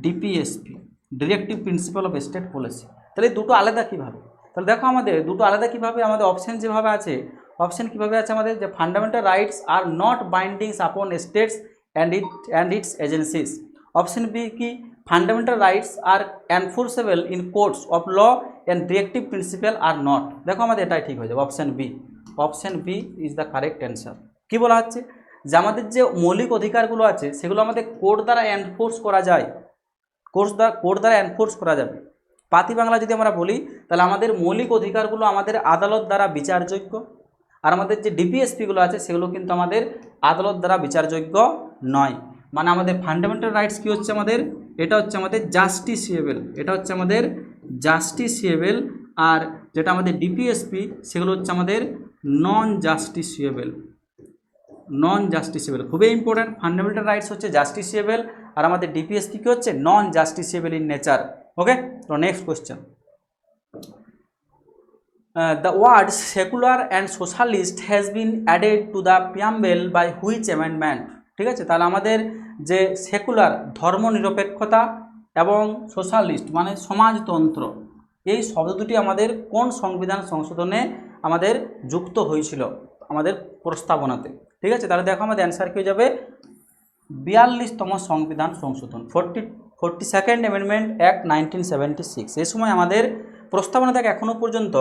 DPSP, directive principle of state policy. তাহলে দুটো আলাদা কীভাবে? তাহলে দেখো আমাদের দুটো আলাদা কীভাবে, আমাদের অপশান যেভাবে আছে, অপশান কীভাবে আছে আমাদের, যে fundamental rights are not bindings upon states and its agencies. Option B কি, fundamental rights are enforceable in courts of law and directive principle are not. দেখো আমাদের এটাই ঠিক হয়ে যাবে, option B is the correct answer. কী বলা হচ্ছে, যে আমাদের যে মৌলিক অধিকারগুলো আছে সেগুলো আমাদের কোর্ট দ্বারা এনফোর্স করা যায়, কোর্ট দ্বারা এনফোর্স করা যাবে। পাতি বাংলা যদি আমরা বলি, তাহলে আমাদের মৌলিক অধিকারগুলো আমাদের আদালত দ্বারা বিচারযোগ্য, আর আমাদের যে ডিপিএসপিগুলো আছে সেগুলো কিন্তু আমাদের আদালত দ্বারা বিচারযোগ্য নয়। মানে আমাদের ফান্ডামেন্টাল রাইটস কী হচ্ছে আমাদের, এটা হচ্ছে আমাদের জাস্টিসিয়েবল, এটা হচ্ছে আমাদের জাস্টিসিয়েবল, আর যেটা আমাদের ডিপিএসপি সেগুলো হচ্ছে আমাদের নন জাস্টিসিয়েবল। খুবই ইম্পর্ট্যান্ট, ফান্ডামেন্টাল রাইটস হচ্ছে জাস্টিসিয়েবল আর আমাদের ডিপিএসপি কী হচ্ছে, নন জাস্টিসিয়েবল ইন নেচার, ওকে। তো next question, the words secular and socialist has been added to the preamble by which amendment? ঠিক আছে, তাহলে আমাদের যে সেকুলার ধর্মনিরপেক্ষতা এবং সোশ্যালিস্ট মানে সমাজতন্ত্র, এই শব্দ দুটি আমাদের কোন সংবিধান সংশোধনে আমাদের যুক্ত হয়েছিল আমাদের প্রস্তাবনাতে? ঠিক আছে, তাহলে দেখো আমাদের অ্যান্সার কী হয়ে যাবে, 42তম সংবিধান সংশোধন, 42nd অ্যামেন্ডমেন্ট অ্যাক্ট 1976। এই সময় আমাদের প্রস্তাবনা থেকে এখনও পর্যন্ত,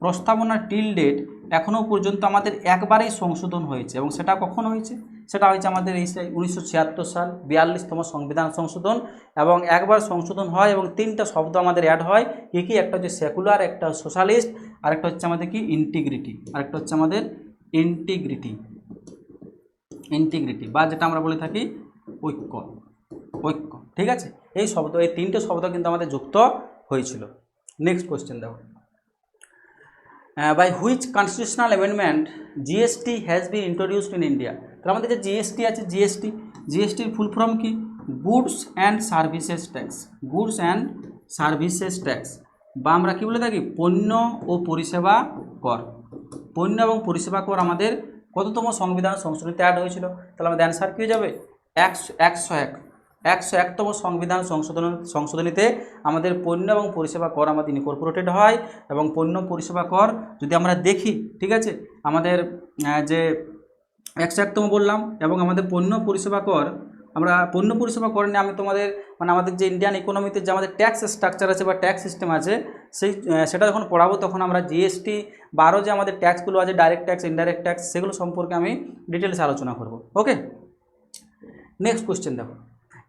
প্রস্তাবনা টিল ডেট এখনও পর্যন্ত আমাদের একবারেই সংশোধন হয়েছে, এবং সেটা কখন হয়েছে, সেটা হয়েছে আমাদের এই 1976 সাল 42তম সংবিধান সংশোধন, এবং একবার সংশোধন হয় এবং 3টা শব্দ আমাদের অ্যাড হয়, কি একটা হচ্ছে সেকুলার, একটা সোশ্যালিস্ট, আরেকটা হচ্ছে আমাদের কি ইন্টিগ্রিটি, আরেকটা হচ্ছে আমাদের ইন্টিগ্রিটি বা যেটা আমরা বলে থাকি ঐক্য। ঠিক আছে, এই 3টে শব্দ কিন্তু আমাদের যুক্ত হয়েছিল। নেক্সট কোয়েশ্চেন দেখো, by which constitutional amendment GST has been introduced in India? তাহলে আমাদের যে জিএসটি আছে, জিএসটির ফুল ফর্ম কি, গুডস অ্যান্ড সার্ভিসেস ট্যাক্স, বা আমরা কি বলে থাকি পণ্য ও পরিষেবা কর। পণ্য এবং পরিষেবা কর আমাদের কততম সংবিধান সংশোধনীতে অ্যাড হয়েছিল? তাহলে আমাদের অ্যান্সার কী হয়ে যাবে, 101তম সংবিধান সংশোধনীতে আমাদের পণ্য এবং পরিষেবা কর আমাদের ইনকর্পোরেটেড হয়। এবং পণ্য পরিষেবা কর যদি আমরা দেখি, ঠিক আছে, আমাদের যে 101তম বললাম, এবং আমাদের পণ্য পরিষেবা কর, আমরা পণ্য পরিষেবা কর নিয়ে আমি তোমাদের মানে আমাদের যে ইন্ডিয়ান ইকোনমিতে যে আমাদের ট্যাক্স স্ট্রাকচার আছে বা ট্যাক্স সিস্টেম আছে, সেটা যখন পড়াবো তখন আমরা জিএসটি বা আরও যে আমাদের ট্যাক্সগুলো আছে, ডাইরেক্ট ট্যাক্স, ইনডাইরেক্ট ট্যাক্স, সেগুলো সম্পর্কে আমি ডিটেলস আলোচনা করব, ওকে। নেক্সট কোয়েশ্চেন দেখো,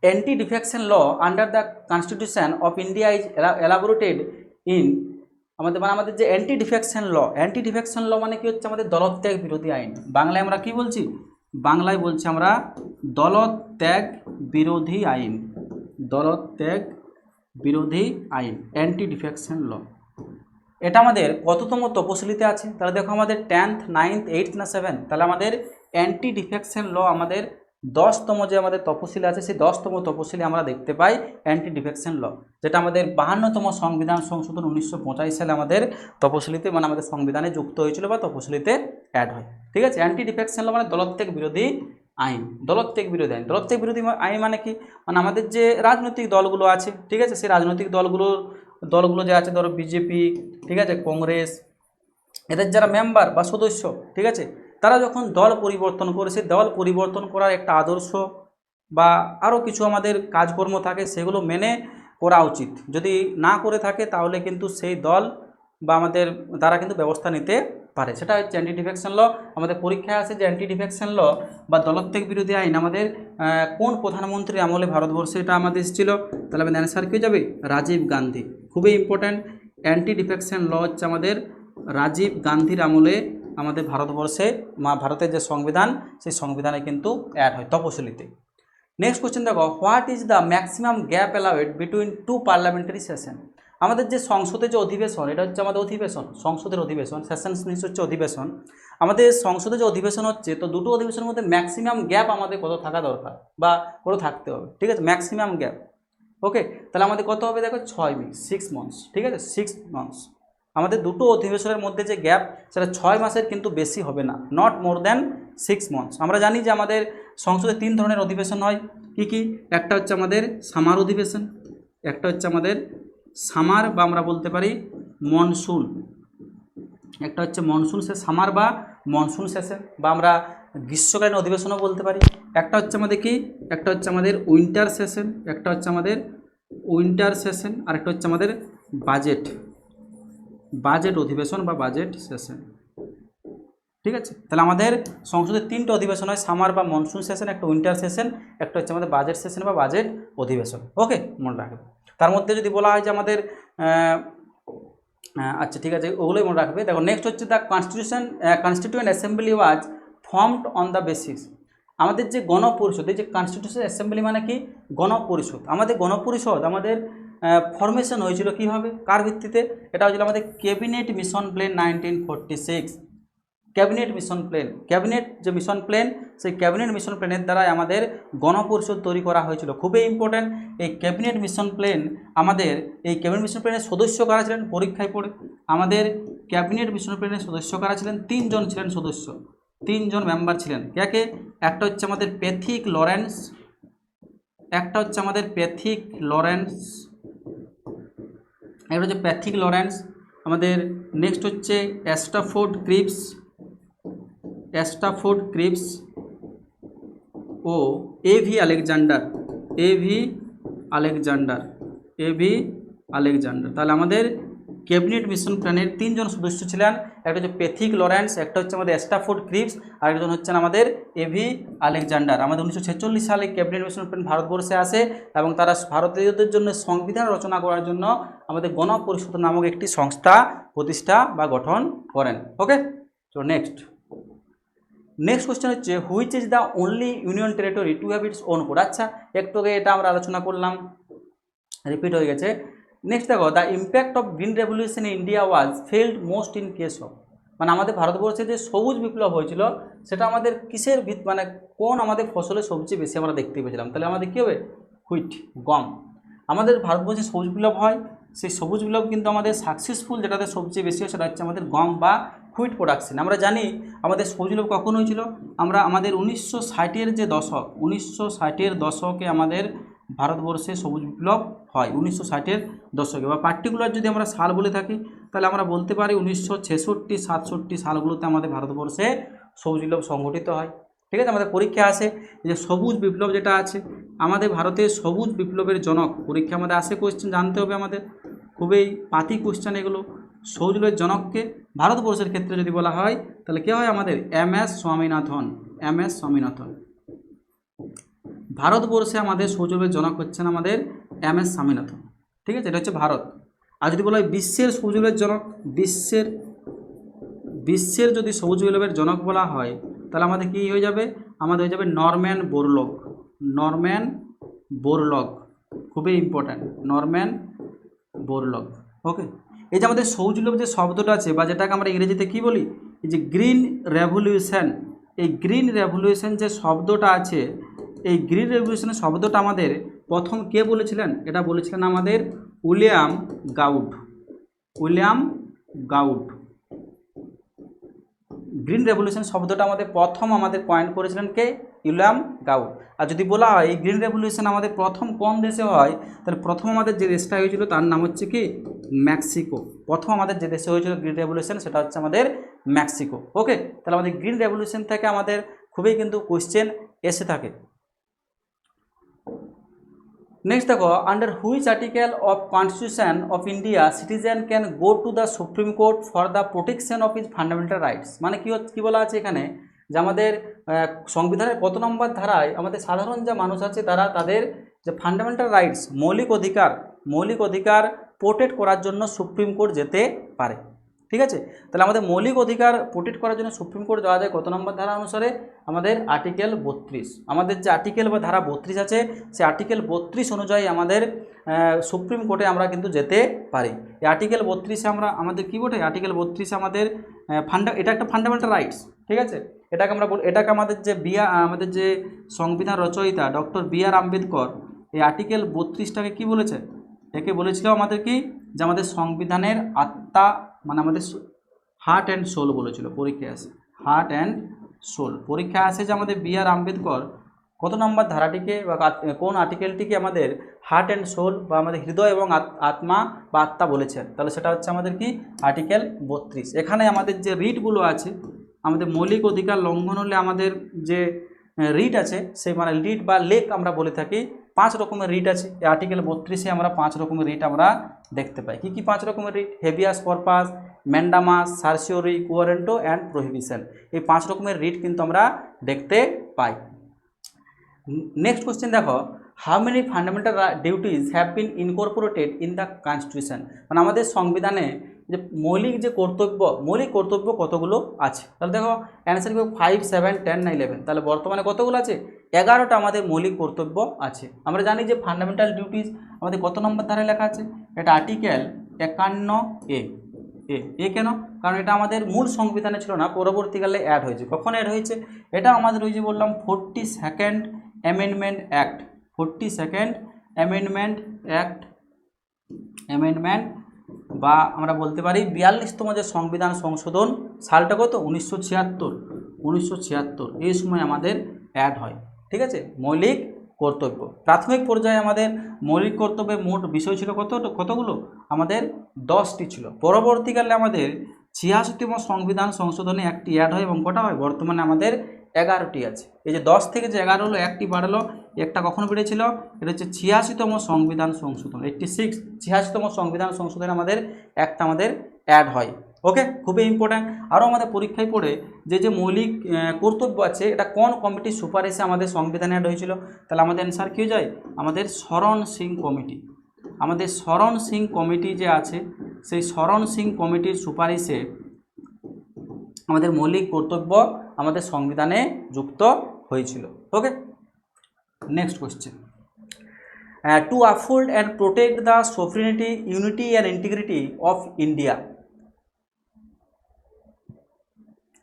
anti defection law under the constitution of India is elaborated in, আমাদের যে অ্যান্টি ডিফেকশন ল মানে কি হচ্ছে আমাদের দলত্যাগ বিরোধী আইন। বাংলায় আমরা কি বলছি, বাংলায় বলছি আমরা দলত্যাগ বিরোধী আইন, অ্যান্টি ডিফেকশন ল। এটা আমাদের কততম তপশিলিতে আছে? তাহলে দেখো আমাদের 10th, 9th, 8th না 7th, তাহলে আমাদের অ্যান্টি ডিফেকশন ল আমাদের 10তম যে আমাদের তপশিলি আছে, সেই 10তম তপশিলি আমরা দেখতে পাই অ্যান্টি ডিফেকশন ল, যেটা আমাদের 52তম সংবিধান সংশোধন 1985 সালে আমাদের তপশিলিতে মানে আমাদের সংবিধানে যুক্ত হয়েছিল বা তপশিলিতে অ্যাড হয়। ঠিক আছে, অ্যান্টি ডিফেকশন ল মানে দলত্যাগ বিরোধী আইন। দলত্যাগ বিরোধী আইন মানে কি, মানে আমাদের যে রাজনৈতিক দলগুলো আছে, ঠিক আছে, সেই রাজনৈতিক দলগুলো যে আছে, ধরো বিজেপি, ঠিক আছে, কংগ্রেস, এদের যারা মেম্বার বা সদস্য, ঠিক আছে, তারা যখন দল পরিবর্তন করে, সেই দল পরিবর্তন করার একটা আদর্শ বা আরও কিছু আমাদের কাজকর্ম থাকে, সেগুলো মেনে করা উচিত। যদি না করে থাকে তাহলে কিন্তু সেই দল বা তারা কিন্তু ব্যবস্থা নিতে পারে, সেটা হচ্ছে অ্যান্টি ডিফেকশন ল। আমাদের পরীক্ষায় আসে যে অ্যান্টি ডিফেকশন ল বা দলত্যাগ বিরোধী আইন আমাদের কোন প্রধানমন্ত্রীর আমলে ভারতবর্ষে এটা আমাদের এসেছিল, তাহলে আমাদের অ্যান্সার কী যাবে, রাজীব গান্ধী। খুবই ইম্পর্ট্যান্ট, অ্যান্টি ডিফেকশন ল হচ্ছে আমাদের রাজীব গান্ধীর আমলে আমাদের ভারতবর্ষে ভারতের যে সংবিধান সেই সংবিধানে কিন্তু অ্যাড হয় তপশিলিতে। নেক্সট কোশ্চেন দেখো, what is the maximum gap allowed between two parliamentary session. আমাদের যে সংসদের যে অধিবেশন, এটা হচ্ছে আমাদের অধিবেশন, সংসদের অধিবেশন, সেশন মিনস হচ্ছে অধিবেশন। আমাদের সংসদে যে অধিবেশন হচ্ছে, তো দুটো অধিবেশনের মধ্যে ম্যাক্সিমাম গ্যাপ আমাদের কত থাকা দরকার বা কত থাকতে হবে, ঠিক আছে, ম্যাক্সিমাম গ্যাপ। ওকে, তাহলে আমাদের কত হবে দেখো 6 মাস, 6 মান্থস, ঠিক আছে, 6 মান্থস। আমাদের দুটো অধিবেশনের মধ্যে যে গ্যাপ সেটা 6 মাসের কিন্তু বেশি হবে না, নট মোর দ্যান 6 মান্থস। আমরা জানি যে আমাদের সংসদে 3 ধরনের অধিবেশন হয়, কি কি, একটা হচ্ছে আমাদের সামার অধিবেশন, একটা হচ্ছে আমাদের সামার বা আমরা বলতে পারি মনসুন, একটা হচ্ছে মনসুন সামার বা মনসুন সেশন, বা আমরা গ্রীষ্মকালীন অধিবেশনও বলতে পারি। একটা হচ্ছে আমাদের কি, একটা হচ্ছে আমাদের উইন্টার সেশন, একটা হচ্ছে আমাদের উইন্টার সেশন, আর একটা হচ্ছে আমাদের বাজেট অধিবেশন বা বাজেট সেশন, ঠিক আছে। তাহলে আমাদের সংসদে 3টে অধিবেশন হয়, সামার বা মনসুন সেশন, একটা উইন্টার সেশন, একটা হচ্ছে আমাদের বাজেট সেশন বা বাজেট অধিবেশন। ওকে, মনে রাখবে। তার মধ্যে যদি বলা হয় যে আমাদের আচ্ছা ঠিক আছে, ওগুলোই মনে রাখবে। দেখো নেক্সট হচ্ছে the constituent assembly was formed on the basis. আমাদের যে গণপরিষদ, এই যে কনস্টিটিউশন অ্যাসেম্বলি মানে কি, গণপরিষদ। আমাদের গণপরিষদ আমাদের ফরমেশন হয়েছিল কীভাবে, কার ভিত্তিতে, এটা হয়েছিল আমাদের cabinet mission plan 1946। Cabinet mission plan, cabinet যে মিশন প্ল্যান, সেই ক্যাবিনেট মিশন প্ল্যানের দ্বারাই আমাদের গণপরিষদ তৈরি করা হয়েছিল। খুবই ইম্পর্ট্যান্ট এই ক্যাবিনেট মিশন প্ল্যান। আমাদের এই ক্যাবিনেট মিশন প্ল্যানের সদস্য কারা ছিলেন, পরীক্ষায় পড়ে আমাদের ক্যাবিনেট মিশন প্ল্যানের সদস্য কারা ছিলেন, 3 জন ছিলেন সদস্য, 3 জন মেম্বার ছিলেন। কে? একটা হচ্ছে আমাদের প্যাথিক লরেন্স, একটা হচ্ছে আমাদের প্যাথিক লরেন্স, একটা হচ্ছে প্যাথিক লরেন্স। আমাদের নেক্সট হচ্ছে স্ট্যাফোর্ড ক্রিপস ও এভি আলেকজান্ডার। তাহলে আমাদের ক্যাবিনেট মিশন প্ল্যানের 3 জন সদস্য ছিলেন, একটা হচ্ছে প্যাথিক লরেন্স, একটা হচ্ছে আমাদের স্ট্যাফোর্ড ক্রিপস, আর একজন হচ্ছেন আমাদের এভি আলেকজান্ডার। আমাদের 1946 সালে ক্যাবিনেট মিশন প্ল্যান ভারতবর্ষে আসে এবং তারা ভারতীয়দের জন্য সংবিধান রচনা করার জন্য আমাদের গণপরিষদ নামক একটি সংস্থা প্রতিষ্ঠা বা গঠন করেন। ওকে, তো নেক্সট কোশ্চেন হচ্ছে, which is the only union territory to have its own code. আচ্ছা, একটু আগে এটা আমরা আলোচনা করলাম, রিপিট হয়ে গেছে। নেক্সট দেখো, the impact of green revolution in India was felt most in case of. মানে আমাদের ভারতবর্ষে যে সবুজ বিপ্লব হয়েছিল সেটা আমাদের কিসের মানে কোন আমাদের ফসলের সবচেয়ে বেশি আমরা দেখতে পেয়েছিলাম, তাহলে আমাদের কী হবে, হুইট, গম। আমাদের ভারতবর্ষে সবুজ বিপ্লব হয়, সেই সবুজ বিপ্লব কিন্তু আমাদের সাকসেসফুল যেটাতে সবচেয়ে বেশি হয় সেটা হচ্ছে আমাদের গম বা হুইট প্রোডাকশন। আমরা জানি আমাদের সবুজ বিপ্লব কখন হয়েছিল, আমাদের 1960-এর যে দশক, 1960-এর দশকে আমাদের ভারতবর্ষে সবুজ বিপ্লব হয় 1960-এর দশকে, বা পার্টিকুলার যদি আমরা সাল বলে থাকি তাহলে আমরা বলতে পারি 1966-67 সালগুলোতে আমাদের ভারতবর্ষে সবুজ বিপ্লব সংগঠিত হয়। ঠিক আছে, আমাদের পরীক্ষা আসে যে সবুজ বিপ্লব যেটা আছে আমাদের ভারতের সবুজ বিপ্লবের জনক, পরীক্ষা আমাদের আসে, কোয়েশ্চেন জানতে হবে আমাদের, খুবই পাতি কোয়েশ্চেন এগুলো। সবুজ বিপ্লবের জনককে ভারতবর্ষের ক্ষেত্রে যদি বলা হয় তাহলে কে হয়, আমাদের এম.এস. স্বামীনাথন। ভারতবর্ষে আমাদের সবুজ বিপ্লবের জনক হচ্ছেন আমাদের এম.এস. স্বামীনাথন। ঠিক আছে, এটা হচ্ছে ভারত। আর যদি বলা হয় বিশ্বের সবুজ বিপ্লবের জনক, বিশ্বের যদি সবুজ বিপ্লবের জনক বলা হয় তাহলে আমাদের কী হয়ে যাবে, আমাদের হয়ে যাবে নরম্যান বোরলগ। খুবই ইম্পর্ট্যান্ট, নরম্যান বোরলগ। ওকে, এই যে আমাদের সবুজ বিপ্লব যে শব্দটা আছে বা যেটাকে আমরা ইংরেজিতে কী বলি, এই যে গ্রিন রেভলিউশন, এই গ্রিন রেভলিউশন যে শব্দটা আছে, এই গ্রিন রেভলিউশনের শব্দটা আমাদের প্রথম কে বলেছিলেন, এটা বলেছিলেন আমাদের উইলিয়াম গাউড। গ্রিন রেভলিউশন শব্দটা আমাদের প্রথম কয়েন করেছিলেন কে, উইলিয়াম গাউড। আর যদি বলা হয় এই গ্রিন রেভলিউশন আমাদের প্রথম কোন দেশে হয়, তাহলে প্রথম আমাদের যে দেশটা হয়েছিল তার নাম হচ্ছে কি, মেক্সিকো। প্রথম আমাদের যে দেশে হয়েছিল গ্রিন রেভলিউশন সেটা হচ্ছে আমাদের মেক্সিকো। ওকে, তাহলে আমাদের গ্রিন রেভলিউশন থেকে আমাদের খুবই কিন্তু কোশ্চেন এসে থাকে। নেক্সট দেখো, under which article of constitution of India citizen can go to the supreme court for the protection of his fundamental rights. মানে কি বলা আছে এখানে, যে আমাদের সংবিধানের কত নম্বর ধারায় আমাদের সাধারণ যে মানুষ আছে তারা তাদের যে ফান্ডামেন্টাল রাইটস মৌলিক অধিকার প্রোটেক্ট করার জন্য সুপ্রিম কোর্ট যেতে পারে। ঠিক আছে, তাহলে আমাদের মৌলিক অধিকার প্রোটেক্ট করার জন্য সুপ্রিম কোর্ট যাওয়া যায় কত নম্বর ধারা অনুসারে, আমাদের আর্টিকেল 32। আমাদের যে আর্টিকেল বা ধারা 32 আছে, সেই আর্টিকেল 32 অনুযায়ী আমাদের সুপ্রিম কোর্টে আমরা কিন্তু যেতে পারি। এই আর্টিকেল 32-এ আমাদের কী বটে, আর্টিকেল 32-এ আমাদের এটা একটা ফান্ডামেন্টাল রাইটস। ঠিক আছে, এটাকে আমাদের যে সংবিধান রচয়িতা ডক্টর B.R. আম্বেদকর এই আর্টিকেল 32টাকে কী বলেছে, একে বলেছিল আমাদের কি, যে আমাদের সংবিধানের আত্মা, মানে আমাদের হার্ট অ্যান্ড সোল বলেছিল। পরীক্ষায় আসে হার্ট অ্যান্ড সোল, পরীক্ষায় আসে যে আমাদের B.R. আম্বেদকর কত নম্বর ধারাটিকে বা কোন আর্টিকেলটিকে আমাদের হার্ট অ্যান্ড সোল বা আমাদের হৃদয় এবং আত্মা বা আত্মা বলেছেন, তাহলে সেটা হচ্ছে আমাদের কি আর্টিকেল 32। এখানে আমাদের যে রিটগুলো আছে, আমাদের মৌলিক অধিকার লঙ্ঘন হলে আমাদের যে রিট আছে, সেই মানে রিট বা লেক আমরা বলে থাকি, 5 রকমের রিট আছে। এই আর্টিকেল 32-এ আমরা 5 রকমের রিট আমরা দেখতে পাই। কি 5 রকমের writ? Habeas corpus, mandamus, certiorari, quo warranto and prohibition. এই 5 রকমের রিট কিন্তু আমরা দেখতে পাই। নেক্সট কোশ্চেন দেখো, how many fundamental duties have been incorporated in the constitution. মানে আমাদের সংবিধানে যে মৌলিক কর্তব্য কতগুলো আছে, তাহলে দেখো অ্যান্সার কি 5, 7, 10 না 11। তাহলে বর্তমানে কতগুলো আছে? 11টা আমাদের মৌলিক কর্তব্য আছে। আমরা জানি যে ফান্ডামেন্টাল ডিউটিজ আমাদের কত নম্বর ধারায় লেখা আছে, এটা আর্টিকেল 51A। এ কেন? কারণ এটা আমাদের মূল সংবিধানে ছিল না, পরবর্তীকালে অ্যাড হয়েছে। কখন অ্যাড হয়েছে? এটা আমাদের ওই যে বললাম 42nd amendment act, 42nd amendment বা আমরা বলতে পারি 42তম যে সংবিধান সংশোধন, সালটা কত? 1976। এই সময় আমাদের অ্যাড হয়। ঠিক আছে, মৌলিক কর্তব্য প্রাথমিক পর্যায়ে আমাদের মৌলিক কর্তব্যের মোট বিষয় ছিল কতগুলো? আমাদের 10টি ছিল। পরবর্তীকালে আমাদের 86তম সংবিধান সংশোধনে একটি অ্যাড হয় এবং কটা হয়? বর্তমানে আমাদের 11টি আছে। এই যে 10 থেকে যে 11 হলো, একটি বাড়লো, একটা কখন বেড়েছিল? এটা হচ্ছে 86তম সংবিধান সংশোধন, 86 86তম সংবিধান সংশোধনে আমাদের একটা আমাদের অ্যাড হয়। ওকে, খুবই ইম্পর্ট্যান্ট। আরও আমাদের পরীক্ষায় পড়ে যে মৌলিক কর্তব্য আছে, এটা কোন কমিটির সুপারিশে আমাদের সংবিধানে অ্যাড হয়েছিল? তাহলে আমাদের অ্যান্সার কী হয়ে যায়? আমাদের শরণ সিং কমিটি। আমাদের শরণ সিং কমিটি যে আছে, সেই শরণ সিং কমিটির সুপারিশে আমাদের মৌলিক কর্তব্য আমাদের সংবিধানে যুক্ত হয়েছিল। Okay, next question, to uphold and protect the sovereignty, unity and integrity of India.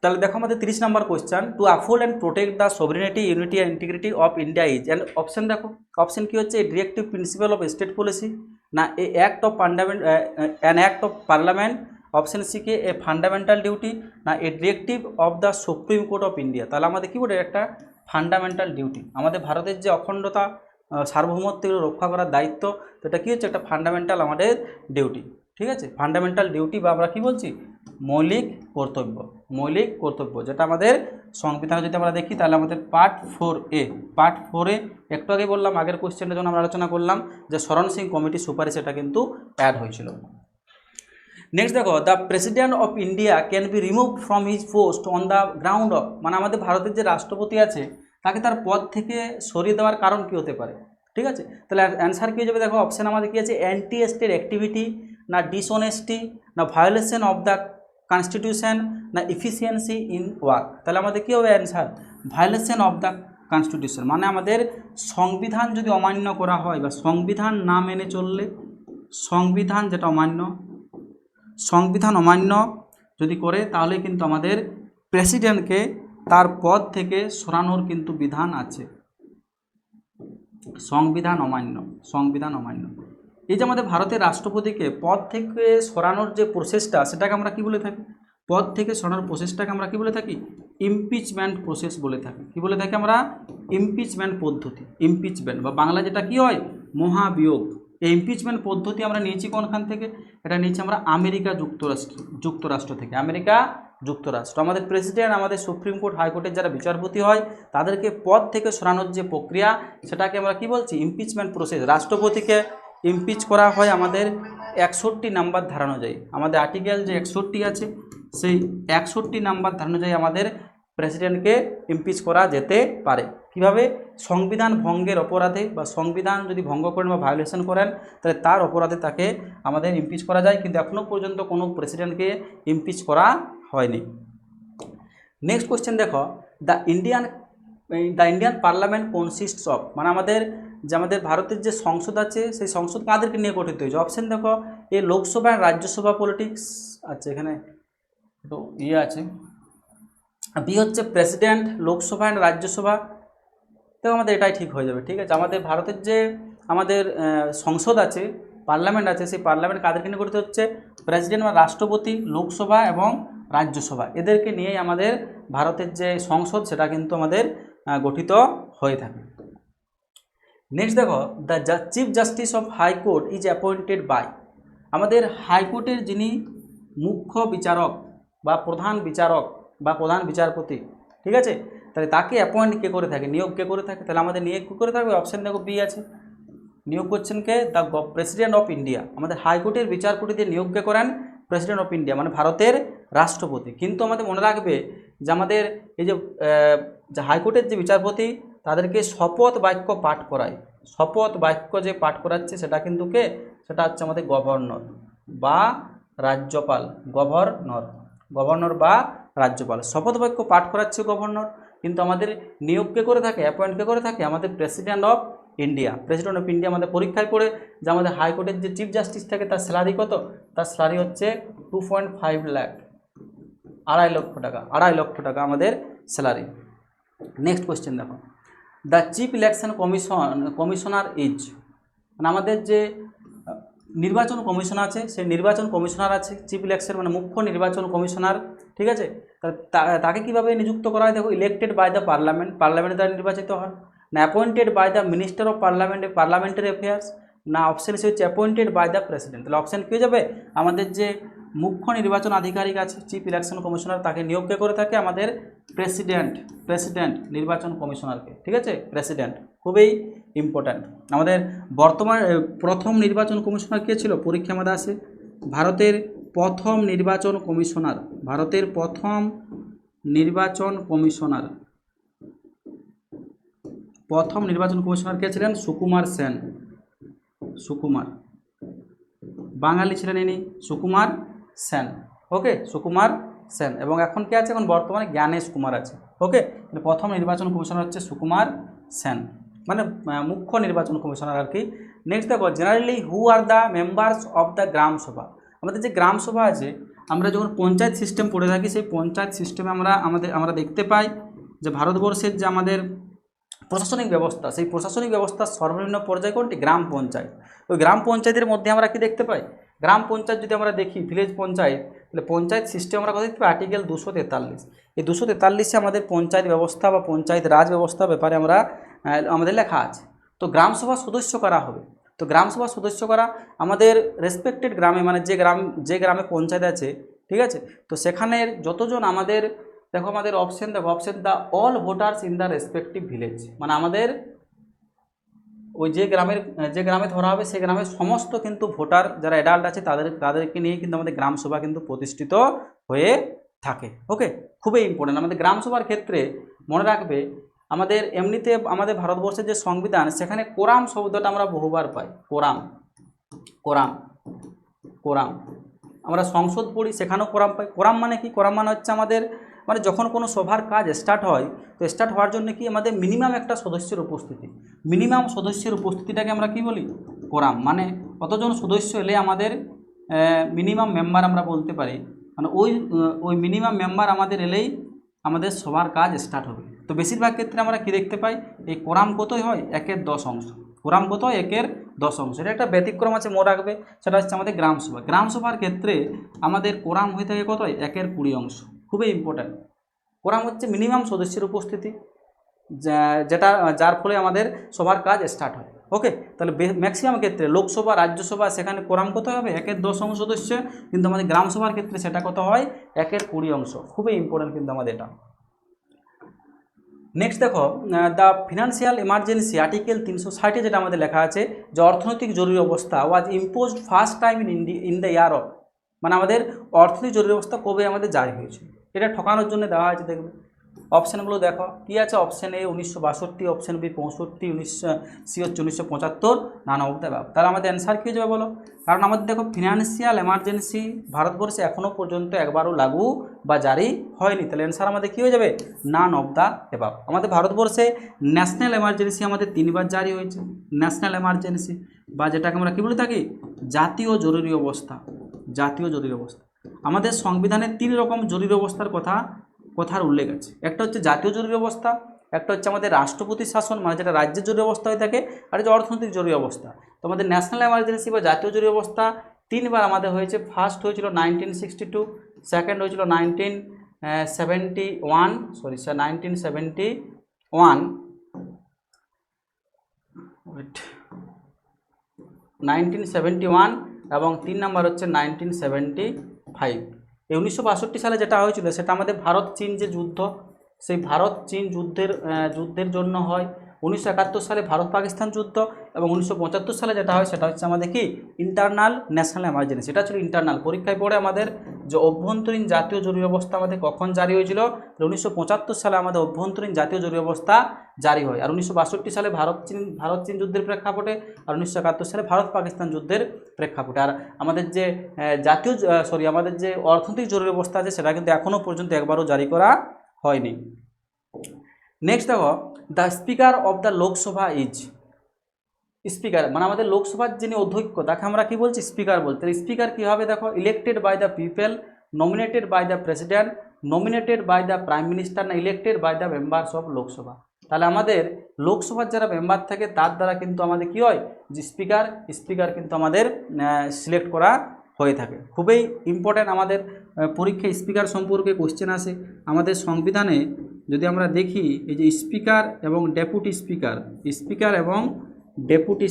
তাহলে দেখো আমাদের 30 number question, to uphold and protect the sovereignty, unity and integrity of India is, and option দেখো, অপশন কি হচ্ছে? Directive principle of state policy, না a act of an act of parliament, option C কে এ ফান্ডামেন্টাল ডিউটি, না a directive of the supreme court of India. তাহলে আমাদের কী বলে? একটা ফান্ডামেন্টাল ডিউটি। আমাদের ভারতের যে অখণ্ডতা সার্বভৌমত্ব রক্ষা করার দায়িত্ব, তো এটা কী হচ্ছে? একটা ফান্ডামেন্টাল আমাদের ডিউটি। ঠিক আছে, ফান্ডামেন্টাল ডিউটি বা আমরা কী বলছি? মৌলিক কর্তব্য, যেটা আমাদের সংবিধানে যদি আমরা দেখি, তাহলে আমাদের পার্ট 4A একটু আগে বললাম, আগের কোশ্চেনটা যখন আমরা আলোচনা করলাম যে শরণ সিং কমিটির সুপারিশ, এটা কিন্তু অ্যাড হয়েছিল। নেক্সট দেখো, the president of India can be remove from his post on the ground of, মানে আমাদের ভারতের যে রাষ্ট্রপতি আছে তাকে তার পদ থেকে সরিয়ে দেওয়ার কারণ কী হতে পারে? ঠিক আছে, তাহলে অ্যান্সার কী হয়ে যাবে? দেখো অপশান আমাদের কী আছে? অ্যান্টি স্টেট অ্যাক্টিভিটি, না ডিসঅনেস্টি, না ভায়োলেশন অফ দ্য কনস্টিটিউশন, না এফিসিয়েন্সি ইন ওয়ার্ক। তাহলে আমাদের কী হবে answer? Violation of the constitution. মানে আমাদের সংবিধান যদি অমান্য করা হয় বা সংবিধান না মেনে চললে, সংবিধান অমান্য যদি করে, তাহলে কিন্তু আমাদের প্রেসিডেন্টকে তার পদ থেকে সরানোর কিন্তু বিধান আছে। সংবিধান অমান্য এই যে আমাদের ভারতের রাষ্ট্রপতিকে পদ থেকে সরানোর যে প্রসেসটা, সেটাকে আমরা কি বলে থাকি? পদ থেকে সরানোর প্রসেসটাকে আমরা কি বলে থাকি? ইমপিচমেন্ট প্রসেস বলে থাকি। কি বলে থাকি আমরা? ইমপিচমেন্ট পদ্ধতি, ইমপিচমেন্ট বা বাংলা যেটা কি হয়? মহাবিয়োগ। এই ইমপিচমেন্ট পদ্ধতি আমরা নিয়েছি কোনখান থেকে? এটা নিয়েছি আমরা আমেরিকা যুক্তরাষ্ট্র থেকে। আমেরিকা যুক্তরাষ্ট্র আমাদের প্রেসিডেন্ট, আমাদের সুপ্রিম কোর্ট, হাইকোর্টের যারা বিচারপতি হয় তাদেরকে পদ থেকে সরানোর যে প্রক্রিয়া সেটাকে আমরা কি বলছি? Impeachment process. রাষ্ট্রপতিকে ইমপিচ করা হয় আমাদের 61 নাম্বার ধারা অনুযায়ী। আমাদের আর্টিকেল যে 61 আছে সেই 61 নাম্বার ধারা অনুযায়ী আমাদের প্রেসিডেন্টকে ইমপিচ করা যেতে পারে। কিভাবে? সংবিধান ভঙ্গের অপরাধে, বা সংবিধান যদি ভঙ্গ করেন বা ভায়োলেশন করেন তাহলে তার অপরাধে তাকে আমাদের ইমপিচ করা যায়, কিন্তু এখনও পর্যন্ত কোনো প্রেসিডেন্টকে ইমপিচ করা হয়নি। নেক্সট কোশ্চেন দেখো, the Indian parliament consists of, মানে আমাদের ভারতের যে সংসদ আছে সেই সংসদ কাদেরকে নিয়ে গঠিত হয়েছে? অপশন দেখো, এ লোকসভা আর রাজ্যসভা পলিটিক্স, আচ্ছা এখানে তো আছে, বি হচ্ছে প্রেসিডেন্ট, লোকসভা অ্যান্ড রাজ্যসভা। দেখো আমাদের এটাই ঠিক হয়ে যাবে, ঠিক আছে। আমাদের ভারতের যে আমাদের সংসদ আছে, পার্লামেন্ট আছে, সেই পার্লামেন্ট কাদেরকে নিয়ে গঠিত হচ্ছে? প্রেসিডেন্ট বা রাষ্ট্রপতি, লোকসভা এবং রাজ্যসভা, এদেরকে নিয়েই আমাদের ভারতের যে সংসদ সেটা কিন্তু আমাদের গঠিত হয়ে থাকে। নেক্সট দেখো, the chief justice of high court is appointed by, আমাদের হাইকোর্টের যিনি মুখ্য বিচারক বা প্রধান বিচারক বা প্রধান বিচারপতি, ঠিক আছে, তাহলে তাকে অ্যাপয়েন্ট কে করে থাকে? নিয়োগ কে করে থাকে? তাহলে আমাদের নিয়োগ কে করে থাকবে? অপশান দেখো বি আছে, নিয়োগ করছেন কে? The president of India. আমাদের হাইকোর্টের বিচারপতিদের নিয়োগ কে করেন? প্রেসিডেন্ট অফ ইন্ডিয়া, মানে ভারতের রাষ্ট্রপতি। কিন্তু আমাদের মনে রাখবে যে আমাদের এই যে হাইকোর্টের যে বিচারপতি তাদেরকে শপথ বাক্য পাঠ করায়। শপথ বাক্য যে পাঠ করাচ্ছে সেটা কিন্তু কে? সেটা হচ্ছে আমাদের গভর্নর বা রাজ্যপাল। গভর্নর বা রাজ্যপাল, শপথ বাক্য পাঠ করাচ্ছে গভর্নর, কিন্তু আমাদের নিয়োগ কে করে থাকে? অ্যাপয়েন্ট কে করে থাকে? আমাদের president of India. President of India আমাদের পরীক্ষায় পড়ে যে আমাদের হাইকোর্টের যে চিফ জাস্টিস থাকে তার স্যালারি কত? তার স্যালারি হচ্ছে 2.5 লাখ, 2.5 লক্ষ টাকা আমাদের স্যালারি। নেক্সট কোয়েশ্চেন দেখো, the chief election commissioner is, মানে আমাদের যে নির্বাচন কমিশন আছে সেই নির্বাচন কমিশনার আছে, চিফ ইলেকশন মানে মুখ্য নির্বাচন কমিশনার, ঠিক আছে। তাকে কিভাবে নিযুক্ত করা হয়? দেখো, ইলেক্টেড বাই দ্য পার্লামেন্ট দ্বারা নির্বাচিত হয়, না appointed by the minister of parliamentary affairs, না অপশন সি হচ্ছে অ্যাপয়েন্টেড বাই দ্য প্রেসিডেন্ট। তাহলে অপশন কী হয়ে যাবে? আমাদের যে মুখ্য নির্বাচন আধিকারিক আছে, চিফ ইলেকশন কমিশনার, তাকে নিয়োগ কে করে থাকে? আমাদের প্রেসিডেন্ট নির্বাচন কমিশনারকে, ঠিক আছে, প্রেসিডেন্ট। খুবই ইম্পর্ট্যান্ট। আমাদের বর্তমান প্রথম নির্বাচন কমিশনার কে ছিল? পরীক্ষা আমাদের আসে, ভারতের প্রথম নির্বাচন কমিশনার কে ছিলেন? সুকুমার বাঙালি ছিলেন ইনি, সুকুমার সেন। ওকে, সুকুমার সেন। এবং এখন কে আছে? এখন বর্তমানে জ্ঞানেশ কুমার আছে। ওকে, প্রথম নির্বাচন কমিশনার হচ্ছে সুকুমার সেন, মানে মুখ্য নির্বাচন কমিশনার আর কি। নেক্সট দেখো, generally who are the members of the gram sabha. আমাদের যে গ্রাম সভা আছে, আমরা যখন পঞ্চায়েত সিস্টেম পড়ে থাকি সেই পঞ্চায়েত সিস্টেমে আমরা দেখতে পাই যে ভারতবর্ষের যে আমাদের প্রশাসনিক ব্যবস্থা, সেই প্রশাসনিক ব্যবস্থার সর্বনিম্ন পর্যায় কোনটি? গ্রাম পঞ্চায়েত। ওই গ্রাম পঞ্চায়েতের মধ্যে আমরা কি দেখতে পাই? গ্রাম পঞ্চায়েত যদি আমরা দেখি, ভিলেজ পঞ্চায়েত, তাহলে পঞ্চায়েত সিস্টেম আমরা কথা দেখতে পাই আর্টিকেল 243। এই 243-এ আমাদের পঞ্চায়েত ব্যবস্থা বা পঞ্চায়েত রাজ ব্যবস্থা ব্যাপারে আমাদের লেখা আছে। তো গ্রাম সভা সদস্য করা হবে, তো গ্রাম সভা সদস্য করা আমাদের রেসপেক্টেড গ্রামে, মানে যে গ্রামে পঞ্চায়েত আছে, ঠিক আছে, তো সেখানের যতজন আমাদের, দেখো আমাদের option the all voters in the respective village, মানে আমাদের ওই যে গ্রামে ধরা হবে সেই গ্রামের সমস্ত কিন্তু ভোটার যারা অ্যাডাল্ট আছে তাদেরকে নিয়ে কিন্তু আমাদের গ্রাম সভা কিন্তু প্রতিষ্ঠিত হয়ে থাকে। ওকে, খুবই ইম্পর্টেন্ট। আমাদের গ্রাম সভার ক্ষেত্রে মনে রাখবে, আমাদের এমনিতে আমাদের ভারতবর্ষের যে সংবিধান, সেখানে কোরাম শব্দটা আমরা বহুবার পাই। কোরাম আমরা সংসদ পড়ি, সেখানেও কোরাম পাই। কোরাম মানে কি? কোরাম মানে হচ্ছে আমাদের, মানে যখন কোনো সভার কাজ স্টার্ট হয়, তো স্টার্ট হওয়ার জন্য কি আমাদের মিনিমাম একটা সদস্যের উপস্থিতি, মিনিমাম সদস্যের উপস্থিতিটাকে আমরা কি বলি? কোরাম। মানে কতজন সদস্য এলে আমাদের মিনিমাম মেম্বার আমরা বলতে পারি, মানে ওই মিনিমাম মেম্বার আমাদের এলেই আমাদের সবার কাজ স্টার্ট হবে। তো বেশিরভাগ ক্ষেত্রে আমরা কি দেখতে পাই? এই কোরাম কতই হয়? 1/10 অংশ। কোরাম কত হয়? 1/10 অংশ। এটা একটা ব্যতিক্রম আছে, মনে রাখবে, সেটা হচ্ছে আমাদের গ্রাম সভা। গ্রাম সভার ক্ষেত্রে আমাদের কোরাম হয়ে থাকে কত হয়? 1/20 অংশ। খুবই ইম্পর্ট্যান্ট। কোরাম হচ্ছে মিনিমাম সদস্যের উপস্থিতি, যার ফলে আমাদের সবার কাজ স্টার্ট হয়। ওকে, তাহলে ম্যাক্সিমাম ক্ষেত্রে লোকসভা রাজ্যসভা সেখানে কোরাম কত হবে 1/10 অংশ সদস্য, কিন্তু আমাদের গ্রামসভার ক্ষেত্রে সেটা কত হয় 1/20 অংশ। খুবই ইম্পর্টেন্ট কিন্তু আমাদের এটা। নেক্সট দেখো দ্য ফিনান্সিয়াল এমার্জেন্সি আর্টিকেল 360 যেটা আমাদের লেখা আছে যে অর্থনৈতিক জরুরি অবস্থা was imposed first time in the year of, মানে আমাদের অর্থনৈতিক জরুরি অবস্থা কবে আমাদের জারি হয়েছে, এটা ঠকানোর জন্য দেওয়া আছে। দেখবে অপশানগুলো দেখো কী আছে, option A 1962, option B 65, C হচ্ছে 1975, নান অফ দ্য অ্যাবাভ। তাহলে আমাদের অ্যান্সার কী হয়ে যাবে বলো, কারণ আমাদের দেখো ফিনান্সিয়াল এমার্জেন্সি ভারতবর্ষে এখনও পর্যন্ত একবারও লাগু বা জারি হয়নি, তাহলে অ্যান্সার আমাদের কী হয়ে যাবে নান অফ দ্য অ্যাবাভ। আমাদের ভারতবর্ষে ন্যাশনাল এমার্জেন্সি আমাদের 3বার জারি হয়েছে, ন্যাশনাল এমার্জেন্সি বা যেটাকে আমরা কী বলে থাকি জাতীয় জরুরি অবস্থা। জাতীয় জরুরি অবস্থা আমাদের সংবিধানে 3 রকম জরুরি অবস্থার কথার উল্লেখ আছে। একটা হচ্ছে জাতীয় জরুরি অবস্থা, একটা হচ্ছে আমাদের রাষ্ট্রপতি শাসন মানে যেটা রাজ্যের জরুরি অবস্থা হয়ে থাকে, আর হচ্ছে অর্থনৈতিক জরুরি অবস্থা। তো আমাদের ন্যাশনাল এমার্জেন্সি বা জাতীয় জরুরি অবস্থা 3বার আমাদের হয়েছে। ফার্স্ট হয়েছিল 1962, সেকেন্ড হয়েছিল 1971, 1971 এবং 3 নম্বর হচ্ছে 1975। এই 1962 সালে যেটা হয়েছিল সেটা আমাদের ভারত চীন যে যুদ্ধ, সেই ভারত চীন যুদ্ধের জন্য হয়। 1971 সালে ভারত পাকিস্তান যুদ্ধ, এবং 1975 সালে যেটা হয় সেটা হচ্ছে আমাদের কি ইন্টারনাল ন্যাশনাল এমার্জেন্সি। এটা ছিল ইন্টারনাল। পরীক্ষায় পড়ে আমাদের যে অভ্যন্তরীণ জাতীয় জরুরি অবস্থা আমাদের কখন জারি হয়েছিল, 1975 সালে আমাদের অভ্যন্তরীণ জাতীয় জরুরি অবস্থা জারি হয়। আর 1962 সালে ভারত চীন যুদ্ধের প্রেক্ষাপটে, আর 1971 সালে ভারত পাকিস্তান যুদ্ধের প্রেক্ষাপটে। আর আমাদের যে আমাদের যে অর্থনৈতিক জরুরি অবস্থা আছে সেটা কিন্তু এখনও পর্যন্ত একবারও জারি করা হয়নি। নেক্সট দেখো the speaker of the Lok Sabha is, speaker মানে আমাদের লোকসভার যিনি অধ্যক্ষ তাকে আমরা কি বলছি স্পিকার বলতে। স্পিকার কী হবে দেখো, elected by the people, nominated by the president, nominated by the prime minister, না elected by the members of Lok Sabha. তাহলে আমাদের লোকসভার যারা মেম্বার থাকে তার দ্বারা কিন্তু আমাদের কি হয় যে স্পিকার কিন্তু আমাদের সিলেক্ট করা হয়ে থাকে। খুবই ইম্পর্ট্যান্ট আমাদের পরীক্ষায় স্পিকার সম্পর্কে কোশ্চেন আসে। আমাদের সংবিধানে যদি আমরা দেখি এই যে স্পিকার এবং ডেপুটি স্পিকার এবং ডেপুটি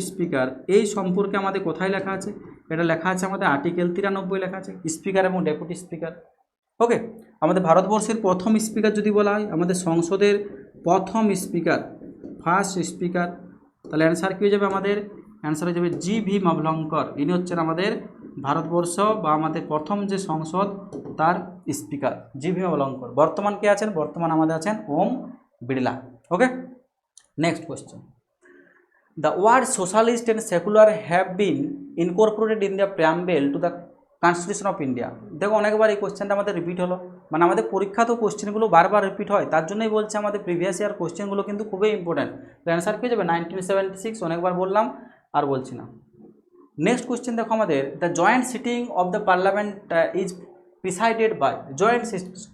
স্পিকার এই সম্পর্কে আমাদের কোথায় লেখা আছে, এটা লেখা আছে আমাদের আর্টিকেল 93 লেখা আছে স্পিকার এবং ডেপুটি স্পিকার। ওকে, আমাদের ভারতবর্ষের প্রথম স্পিকার যদি বলা হয়, আমাদের সংসদের প্রথম স্পিকার ফার্স্ট স্পিকার, তাহলে অ্যান্সার কী হয়ে যাবে, আমাদের অ্যান্সার হয়ে যাবে জি.ভি. মাভলঙ্কর। ইনি হচ্ছেন আমাদের ভারতবর্ষ বা আমাদের প্রথম যে সংসদ তার স্পিকার জি.ভি. মাভলঙ্কর। বর্তমান কে আছেন, বর্তমান আমাদের আছেন Om Birla. Okay, next question, the word socialist and secular have been incorporated in the preamble to the constitution of India. দেখো অনেকবার এই কোশ্চেনটা আমাদের রিপিট হলো, মানে আমাদের পরীক্ষাতেও কোশ্চেনগুলো বারবার রিপিট হয়, তার জন্যই বলছে আমাদের প্রিভিয়াস ইয়ার কোশ্চেনগুলো কিন্তু খুবই ইম্পর্টেন্ট। তো অ্যান্সার কী যাবে 1976, অনেকবার বললাম আর বলছি না। নেক্সট কোশ্চেন দেখো আমাদের, the joint sitting of the parliament is presided by.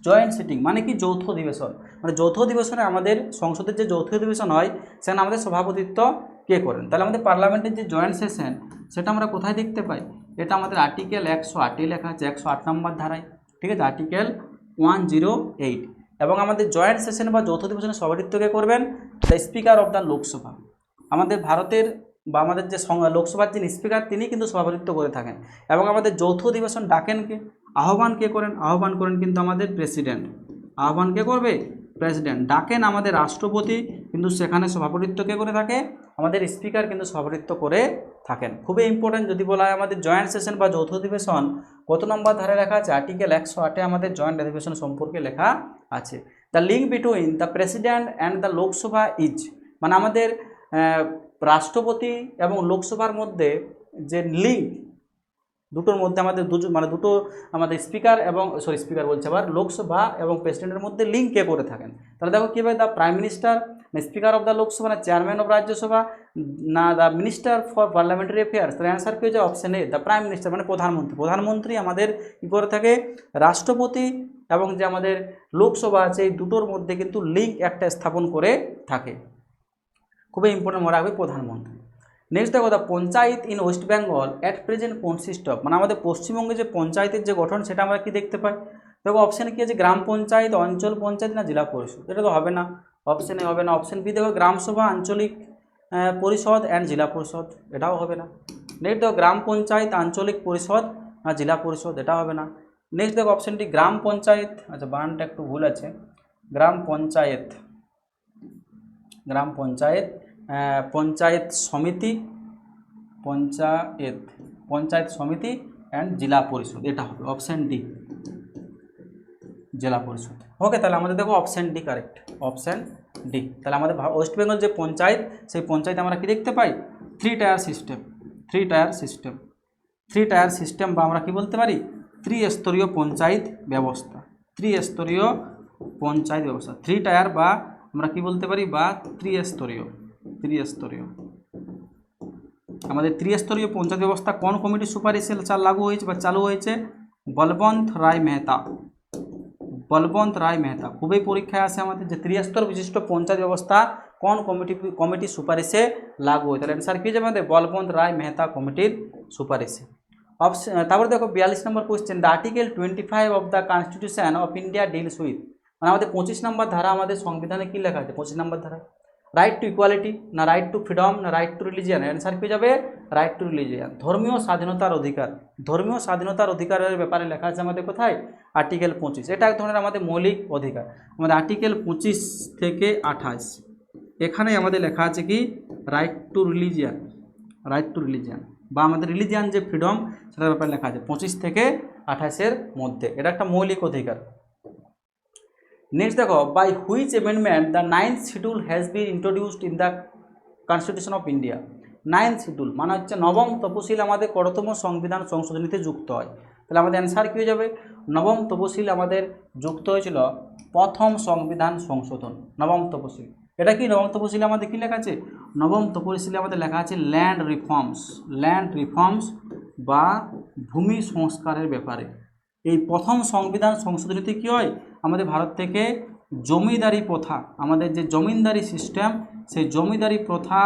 Joint sitting মানে কি যৌথ অধিবেশন, মানে যৌথ অধিবেশনে আমাদের সংসদের যে যৌথ অধিবেশন হয় সেখানে আমাদের সভাপতিত্ব কে করেন। তাহলে আমাদের পার্লামেন্টের যে জয়েন্ট সেশন সেটা আমরা কোথায় দেখতে পাই, এটা আমাদের আর্টিকেল 108 লেখা আছে, 108 নম্বর ধারায়, ঠিক আছে, আর্টিকেল 108। এবং আমাদের জয়েন্ট সেশন বা যৌথ অধিবেশনের সভাপতিত্ব কে করবেন, the speaker of the Lok Sabha. আমাদের ভারতের বা আমাদের যে লোকসভার যিনি স্পিকার তিনি কিন্তু সভাপতিত্ব করে থাকেন। এবং আমাদের যৌথ অধিবেশন ডাকেন কে, আহ্বান কে করেন, আহ্বান করেন কিন্তু আমাদের প্রেসিডেন্ট। আহ্বান কে করবে, প্রেসিডেন্ট। ডাকেন আমাদের রাষ্ট্রপতি, কিন্তু সেখানে সভাপতিত্ব কে করে থাকে, আমাদের স্পিকার কিন্তু সভাপতিত্ব করে থাকেন। খুবই ইম্পর্টেন্ট যদি বলা হয় আমাদের জয়েন্ট সেশন বা যৌথ অধিবেশন কত নম্বর ধারে লেখা আছে, আর্টিকেল 108 আমাদের জয়েন্ট অধিবেশন সম্পর্কে লেখা আছে। The link between the president and the Lok Sabha is, মানে আমাদের রাষ্ট্রপতি এবং লোকসভার মধ্যে যে লিঙ্ক, দুটোর মধ্যে আমাদের দুটো আমাদের স্পিকার এবং স্পিকার বলছে আবার লোকসভা এবং প্রেসিডেন্টের মধ্যে লিঙ্ক কে করে থাকেন। তাহলে দেখো কীভাবে, দ্য প্রাইম মিনিস্টার, না স্পিকার অফ দ্য লোকসভা, না চেয়ারম্যান অফ রাজ্যসভা, না the minister for parliamentary affairs. তাহলে অ্যান্সার কী হচ্ছে option A, the prime minister, মানে প্রধানমন্ত্রী আমাদের কী করে থাকে, রাষ্ট্রপতি এবং যে আমাদের লোকসভা আছে এই দুটোর মধ্যে কিন্তু লিঙ্ক একটা স্থাপন করে থাকে। খুবই ইম্পর্টেন্ট মনে রাখবে প্রধানমন্ত্রী। নেক্সট দেখো, the panchayat in West Bengal at present consist of, মানে আমাদের পশ্চিমবঙ্গে যে পঞ্চায়েতের যে গঠন সেটা আমরা কি দেখতে পাই। দেখো অপশানে কী আছে, গ্রাম পঞ্চায়েত, অঞ্চল পঞ্চায়েত, না জেলা পরিষদ। এটা তো হবে না, অপশানে হবে না। অপশান বি দেখো গ্রামসভা, আঞ্চলিক পরিষদ অ্যান্ড জেলা পরিষদ, এটাও হবে না। নেক্সট দেখো গ্রাম পঞ্চায়েত, আঞ্চলিক পরিষদ আর জেলা পরিষদ, এটা হবে না। নেক্সট দেখো অপশানটি গ্রাম পঞ্চায়েত, আচ্ছা বানানটা একটু ভুল আছে, গ্রাম পঞ্চায়েত, গ্রাম পঞ্চায়েত, পঞ্চায়েত সমিতি, পঞ্চায়েত, পঞ্চায়েত সমিতি অ্যান্ড জেলা পরিষদ, এটা হবে অপশান ডি, জেলা পরিষদ। ওকে, তাহলে আমাদের দেখো option D correct, option D. তাহলে আমাদের ওয়েস্ট বেঙ্গল যে পঞ্চায়েত, সেই পঞ্চায়েতে আমরা কি দেখতে পাই? 3 tyre system, 3 tyre system, 3 tyre system, বা আমরা কি বলতে পারি? ত্রিস্তরীয় পঞ্চায়েত ব্যবস্থা, ত্রিস্তরীয় পঞ্চায়েত ব্যবস্থা, 3 টায়ার, বা আমরা কি বলতে পারি? বা ত্রিস্তরীয়, ত্রিস্তরীয়। আমাদের ত্রিস্তরীয় পঞ্চায়েত ব্যবস্থা কোন কমিটির সুপারিশে লাগু হয়েছে বা চালু হয়েছে? বলবন্ত রায় মেহতা, বলবন্ত রায় মেহতা। খুবই পরীক্ষায় আসে আমাদের যে ত্রিস্তর বিশিষ্ট পঞ্চায়েত ব্যবস্থা কোন কমিটির সুপারিশে লাগু হয়? তাহলে অ্যান্সার কি যাবে আমাদের? বলবন্ত রায় মেহতা কমিটির সুপারিশে। তারপরে দেখো 42 number question, the article 25 of the constitution of India deals with, মানে আমাদের 25 নম্বর ধারা আমাদের সংবিধানে কি লেখা আছে? 25 নম্বর ধারা রাইট টু ইকুয়ালিটি, না রাইট টু ফ্রিডম, না রাইট টু রিলিজিয়ান? অ্যান্সার কি যাবে? রাইট টু রিলিজিয়ান, ধর্মীয় স্বাধীনতার অধিকার। ধর্মীয় স্বাধীনতার অধিকারের ব্যাপারে লেখা আছে আমাদের কোথায়? আর্টিকেল 25। এটা এক ধরনের আমাদের মৌলিক অধিকার। আমাদের আর্টিকেল 25 থেকে 28 এখানে আমাদের লেখা আছে কি? Right two religion, right two religion, বা আমাদের রিলিজিয়ান যে ফ্রিডম সেটার ব্যাপারে লেখা আছে 25 থেকে 28-এর মধ্যে। এটা একটা মৌলিক অধিকার। নেক্সট দেখো, by which amendment the 9th schedule has been introduced in the constitution of India. 9th schedule মানে হচ্ছে নবম তপশিল আমাদের কততম সংবিধান সংশোধনীতে যুক্ত হয়? তাহলে আমাদের অ্যান্সার কী হয়ে যাবে? নবম তপশিল আমাদের যুক্ত হয়েছিল প্রথম সংবিধান সংশোধন, নবম তপশিল। এটা কি নবম তপশিলে আমাদের কী লেখা আছে? নবম তপশিলে আমাদের লেখা আছে ল্যান্ড রিফর্মস, ল্যান্ড রিফর্মস বা ভূমি সংস্কারের ব্যাপারে। এই প্রথম সংবিধান সংশোধনীতে কী হয়? আমাদের ভারত থেকে জমিদারি প্রথা, আমাদের যে জমিদারি সিস্টেম, সেই জমিদারি প্রথা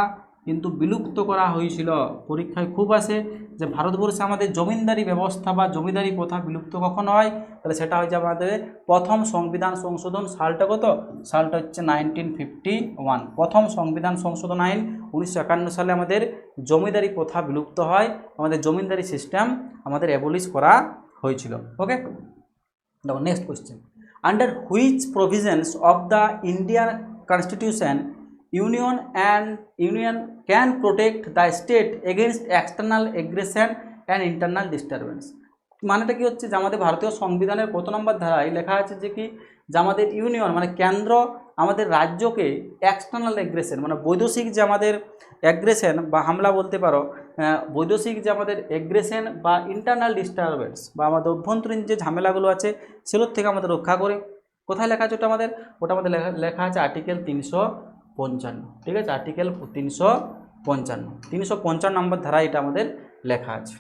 কিন্তু বিলুপ্ত করা হয়েছিল। পরীক্ষায় খুব আসে যে ভারতবর্ষে আমাদের জমিদারি ব্যবস্থা বা জমিদারি প্রথা বিলুপ্ত কখন হয়? তাহলে সেটা হচ্ছে আমাদের প্রথম সংবিধান সংশোধন। সালটা কত? সালটা হচ্ছে 1951। প্রথম সংবিধান সংশোধন আইন 1951 সালে আমাদের জমিদারি প্রথা বিলুপ্ত হয়, আমাদের জমিদারি সিস্টেম আমাদের অ্যাবলিশ করা হয়েছিল। ওকে, দেখো next question, under which provisions of the Indian constitution union can protect the state against external aggression and internal disturbance. মানেটা কি হচ্ছে? যে আমাদের ভারতীয় সংবিধানের কত নম্বর ধারায় লেখা আছে যে কি, যে আমাদের ইউনিয়ন মানে কেন্দ্র আমাদের রাজ্যকে এক্সটার্নাল এগ্রেশন মানে বৈদেশিক যে আমাদের অ্যাগ্রেশন বা হামলা বলতে পারো, বৈদেশিক যে আমাদের এগ্রেশন বা ইন্টারনাল ডিস্টারবেন্স বা আমাদের অভ্যন্তরীণ যে ঝামেলাগুলো আছে সেগুলোর থেকে আমাদের রক্ষা করে। কোথায় লেখা আছে ওটা আমাদের? ওটা আমাদের লেখা আছে আর্টিকেল 355। ঠিক আছে, আর্টিকেল 355 নম্বর ধারা এটা আমাদের লেখা আছে।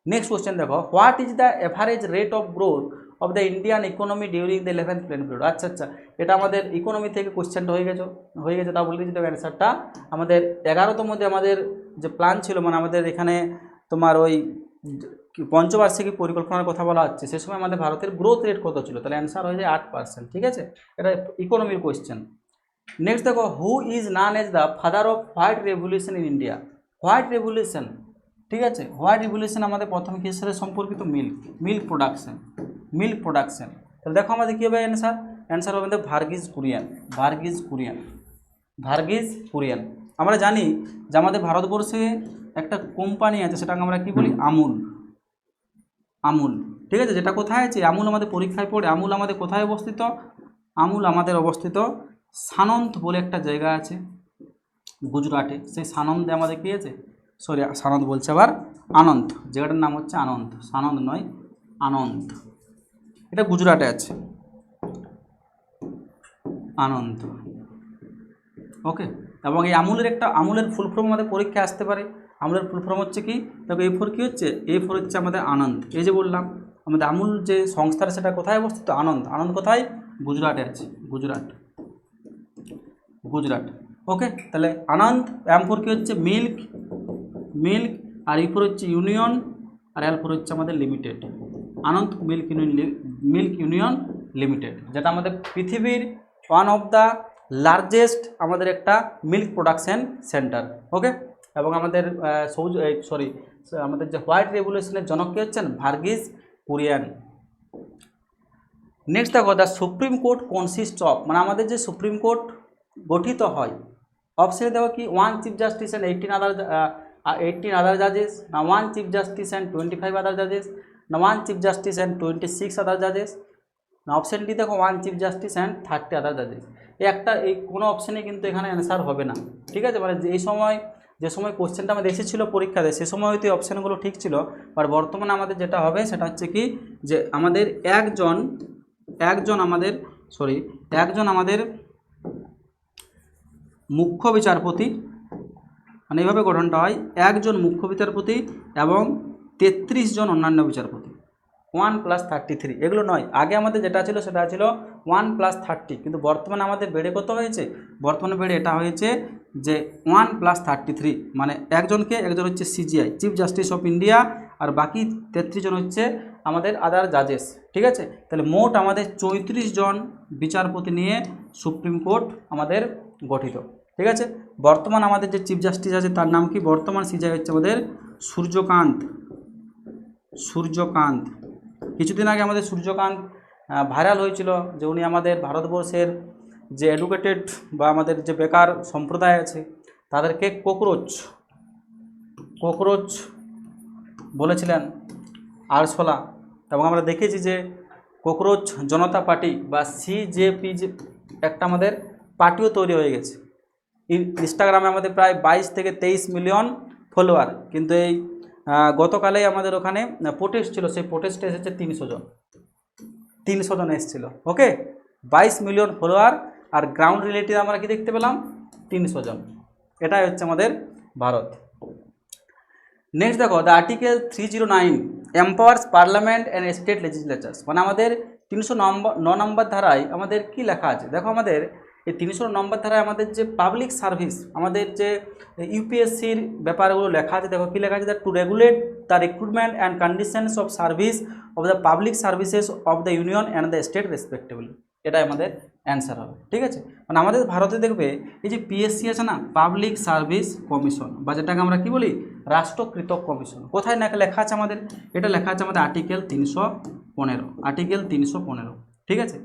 নেক্সট কোয়েশ্চেন দেখো, what is the average rate of growth of the Indian economy during the 11th plan period? আচ্ছা আচ্ছা, এটা আমাদের ইকোনমি থেকে কোয়েশ্চেনটা হয়ে গেছে। তা বলে দিচ্ছি তবে অ্যান্সারটা আমাদের 11তম মধ্যে আমাদের যে প্ল্যান ছিল, মানে আমাদের এখানে তোমার ওই পঞ্চবার্ষিকী পরিকল্পনার কথা বলা হচ্ছে, সে সময় আমাদের ভারতের গ্রোথ রেট কত ছিল? তাহলে অ্যান্সার হয়ে যায় 8%। ঠিক আছে, এটা ইকোনমির কোয়েশ্চেন। নেক্সট দেখো, who is none as the father off white revolution in India? White revolution, ঠিক আছে, হোয়াইট রেভলিউশন আমাদের প্রথম কি সাথে সম্পর্কিত? Milk production, milk production. তাহলে দেখো আমাদের কী হবে অ্যান্সার? অ্যান্সার হবে আমাদের ভার্গিস কুরিয়ান, ভার্গিস কুরিয়ান, ভার্গিস কুরিয়ান। আমরা জানি যে আমাদের ভারতবর্ষে একটা কোম্পানি আছে, সেটাকে আমরা কি বলি? আমুল, আমুল। ঠিক আছে, যেটা কোথায় আছে? আমুল আমাদের পরীক্ষায় পড়ে। আমুল আমাদের কোথায় অবস্থিত? আমুল আমাদের অবস্থিত সানন্দ বলে একটা জায়গা আছে গুজরাটে। সেই সানন্দে আমাদের কী আছে? সরি, সানন্দ বলছে আবার আনন্দ, জায়গাটার নাম হচ্ছে আনন্দ, সানন্দ নয় আনন্দ, এটা গুজরাটে আছে, আনন্দ। ওকে, এবং এই আমুলের ফুল ফর্ম আমাদের পরীক্ষায় আসতে পারে। আমুলের ফুল ফর্ম হচ্ছে কি? দেখো এ ফর কী হচ্ছে? এ ফর হচ্ছে আমাদের আনন্দ। এই যে বললাম আমাদের আমুল যে সংস্থাটা সেটা কোথায় অবস্থিত? আনন্দ। আনন্দ কোথায়? গুজরাটে আছে, গুজরাট, গুজরাট। ওকে, তাহলে আনন্দ। এম ফর কি হচ্ছে? Milk, milk. আর ই ফর হচ্ছে ইউনিয়ন, আর এল ফর হচ্ছে আমাদের limited. Anand milk union limited, যেটা আমাদের পৃথিবীর ওয়ান অফ দ্য লার্জেস্ট আমাদের একটা মিল্ক প্রোডাকশন সেন্টার। ওকে, এবং আমাদের আমাদের যে হোয়াইট রেভলিউশনের জনক কে হচ্ছেন ভার্গিস কুরিয়েন। নেক্সট দেখো, the supreme court consist of, মানে আমাদের যে সুপ্রিম কোর্ট গঠিত হয়, অপশনে দেখো কি 1 চিফ জাস্টিস অ্যান্ড 18 আদার জাজেস, না 1 চিফ জাস্টিস অ্যান্ড 25 আদার জাজেস, না 1 চিফ জাস্টিস অ্যান্ড 26 আদার জাজেস, না অপশন ডি দেখো 1 চিফ জাস্টিস অ্যান্ড 30 আদার জাজেস। এই কোনো অপশানে কিন্তু এখানে অ্যান্সার হবে না, ঠিক আছে। মানে যে সময় কোশ্চেনটা আমাদের এসেছিলো পরীক্ষাতে সে সময় হয়তো এই অপশানগুলো ঠিক ছিল, আর বর্তমানে আমাদের যেটা হবে সেটা হচ্ছে কি যে আমাদের একজন আমাদের মুখ্য বিচারপতি, মানে এইভাবে গঠনটা হয়, একজন মুখ্য বিচারপতি এবং 33 জন অন্যান্য বিচারপতি, 1 + 33। এগুলো নয়, আগে আমাদের যেটা ছিল সেটা ছিল 1 + 30, কিন্তু বর্তমানে আমাদের বেড়ে কত হয়েছে, বর্তমানে বেড়ে এটা হয়েছে যে 1 + 33, মানে একজন হচ্ছে CJI, chief justice of India, আর বাকি 33 জন হচ্ছে আমাদের আদার জাজেস, ঠিক আছে। তাহলে মোট আমাদের 34 জন বিচারপতি নিয়ে সুপ্রিম কোর্ট আমাদের গঠিত, ঠিক আছে। বর্তমান আমাদের যে চিফ জাস্টিস আছে তার নাম কি, বর্তমান সিজিআই হচ্ছে আমাদের সূর্যকান্ত। কিছুদিন আগে আমাদের সূর্যকান্ত ভাইরাল হয়েছিল, যে উনি আমাদের ভারতবর্ষের যে এডুকেটেড বা আমাদের যে বেকার সম্প্রদায় আছে তাদেরকে কোকরোচ বলেছিলেন আরশোলা, এবং আমরা দেখেছি যে কোকরোচ জনতা পার্টি বা সিজেপি যে একটা আমাদের পার্টিও তৈরি হয়ে গেছে। ইনস্টাগ্রামে আমাদের প্রায় 22 থেকে 23 মিলিয়ন ফলোয়ার, কিন্তু এই গতকালেই আমাদের ওখানে প্রোটেস্ট ছিল, সেই প্রোটেস্টে এসেছে 300 জন এসেছিল। ওকে, 22 মিলিয়ন ফলোয়ার, আর গ্রাউন্ড রিলেটিভ আমরা কি দেখতে পেলাম 300 জন। এটাই হচ্ছে আমাদের ভারত। নেক্সট দেখো, the article 309 empowers parliament and state লেজিসলেচার্স, মানে আমাদের 309 নম্বর ধারায় আমাদের কি লেখা আছে, দেখো আমাদের এই 300 নম্বর ধারায় আমাদের যে পাবলিক সার্ভিস, আমাদের যে ইউপিএসসির ব্যাপারগুলো লেখা আছে, দেখো কি লেখা আছে, to regulate the recruitment and conditions of service of the public services of the union and the state respectively. এটাই আমাদের অ্যান্সার হবে, ঠিক আছে। মানে আমাদের ভারতে দেখবে এই যে পিএসসি আছে না, পাবলিক সার্ভিস কমিশন, বা যেটাকে আমরা কি বলি রাষ্ট্রকৃত কমিশন, কোথায় লেখা আছে আমাদের, এটা লেখা আছে আমাদের আর্টিকেল 315, ঠিক আছে।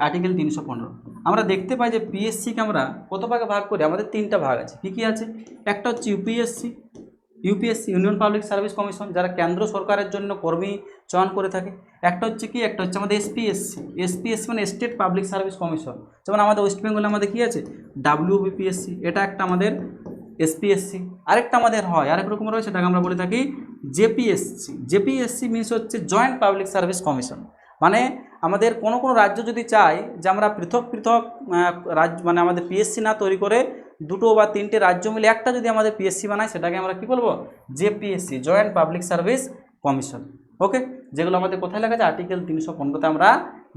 আর্টিকেল 315 আমরা দেখতে পাই যে পিএসসিকে আমরা কত ভাগে ভাগ করি, আমাদের 3টা ভাগ আছে। কি আছে, একটা হচ্ছে UPSC union public service commission, যারা কেন্দ্র সরকারের জন্য কর্মী চয়ন করে থাকে। একটা হচ্ছে আমাদের এসপিএসসি মানে স্টেট পাবলিক সার্ভিস কমিশন, যেমন আমাদের ওয়েস্ট বেঙ্গলে আমাদের কি আছে ডাব্লিউবিপিএসসি, এটা একটা আমাদের এসপিএসসি। আরেকটা আমাদের হয় আরেক রকম রয়েছে, সেটাকে আমরা বলে থাকি জেপিএসসি মিনস হচ্ছে জয়েন্ট পাবলিক সার্ভিস কমিশন। মানে আমাদের কোনো রাজ্য যদি চায় যে আমরা পৃথক রাজ্য, মানে আমাদের পিএসসি না তৈরি করে 2 বা 3টে রাজ্য মিলে একটা যদি আমাদের পিএসসি বানায়, সেটাকে আমরা কি বলবো জেপিএসসি, জয়েন্ট পাবলিক সার্ভিস কমিশন। ওকে, যেগুলো আমাদের কোথায় লেখা আছে আর্টিকেল 315তে আমরা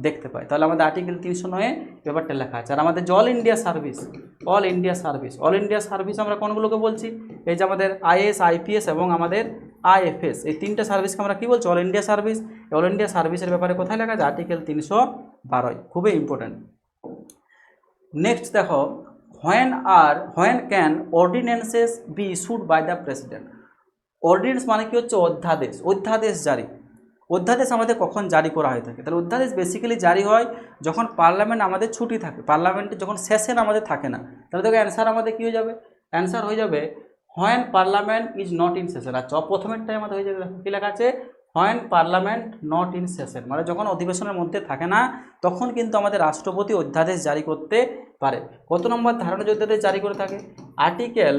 দেখতে পাই। তাহলে আমাদের আর্টিকেল 309 ব্যাপারটা লেখা আছে। আর আমাদের যে অল ইন্ডিয়া সার্ভিস আমরা কোনগুলোকে বলছি, এই যে আমাদের আইএস, আইপিএস এবং আমাদের আইএফএস, এই 3টে সার্ভিসকে আমরা কি বলছি all India service. All India সার্ভিসের ব্যাপারে কোথায় লেখা আছে আর্টিকেল 312, খুবই ইম্পর্টেন্ট। নেক্সট দেখো, when can ordinances be issued by the president. Ordinance মানে কি হচ্ছে অধ্যাদেশ আমাদের কখন জারি করা হয়ে থাকে, তাহলে অধ্যাদেশ বেসিক্যালি জারি হয় যখন পার্লামেন্ট আমাদের ছুটি থাকে, পার্লামেন্টে যখন সেশন আমাদের থাকে না। তাহলে দেখো অ্যান্সার আমাদের কী হয়ে যাবে, অ্যান্সার হয়ে যাবে when parliament is not in session. আচ্ছা, প্রথমেরটাই আমাদের হয়ে যাবে, কী লেখা আছে when parliament not in session, মানে যখন অধিবেশনের মধ্যে থাকে না তখন কিন্তু আমাদের রাষ্ট্রপতি অধ্যাদেশ জারি করতে পারে। কত নম্বর ধারণা অধ্যাদেশ জারি করে থাকে, আর্টিকেল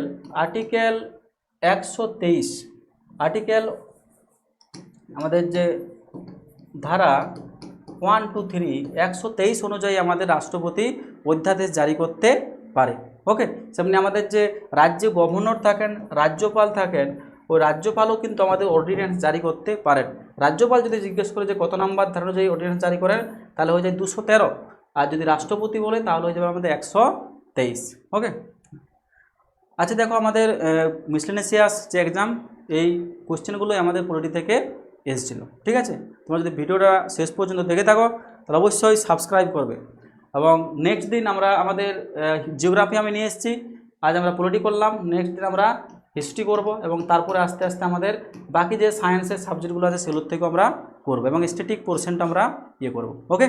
123, আর্টিকেল আমাদের যে ধারা 1, 2, 3, 123 অনুযায়ী আমাদের রাষ্ট্রপতি অধ্যাদেশ জারি করতে পারে। ওকে, সেমনি আমাদের যে রাজ্যে গভর্নর থাকেন, রাজ্যপাল থাকেন, ওই রাজ্যপালও কিন্তু আমাদের অর্ডিন্যান্স জারি করতে পারেন। রাজ্যপাল যদি জিজ্ঞেস করে যে কত নম্বর ধারা অনুযায়ী অর্ডিন্যান্স জারি করেন, তাহলে হয়ে যায় 213, আর যদি রাষ্ট্রপতি বলে তাহলে হয়ে যাবে আমাদের 123। ওকে, আচ্ছা দেখো আমাদের মিসলেনিয়াস যে এক্সাম, এই কোশ্চেনগুলোই আমাদের পলিটি থেকে এসেছিলো, ঠিক আছে। তোমরা যদি ভিডিওটা শেষ পর্যন্ত দেখে থাকো তাহলে অবশ্যই সাবস্ক্রাইব করবে। এবং নেক্সট দিন আমরা আমাদের জিওগ্রাফি আমি নিয়ে এসেছি, আজ আমরা পলিটি করলাম, নেক্সট দিন আমরা হিস্ট্রি করব এবং তারপরে আস্তে আস্তে আমাদের বাকি যে সায়েন্সের সাবজেক্টগুলো আছে সেগুলোর থেকেও আমরা করব এবং স্ট্যাটিক পোর্শনটা আমরা করব। ওকে।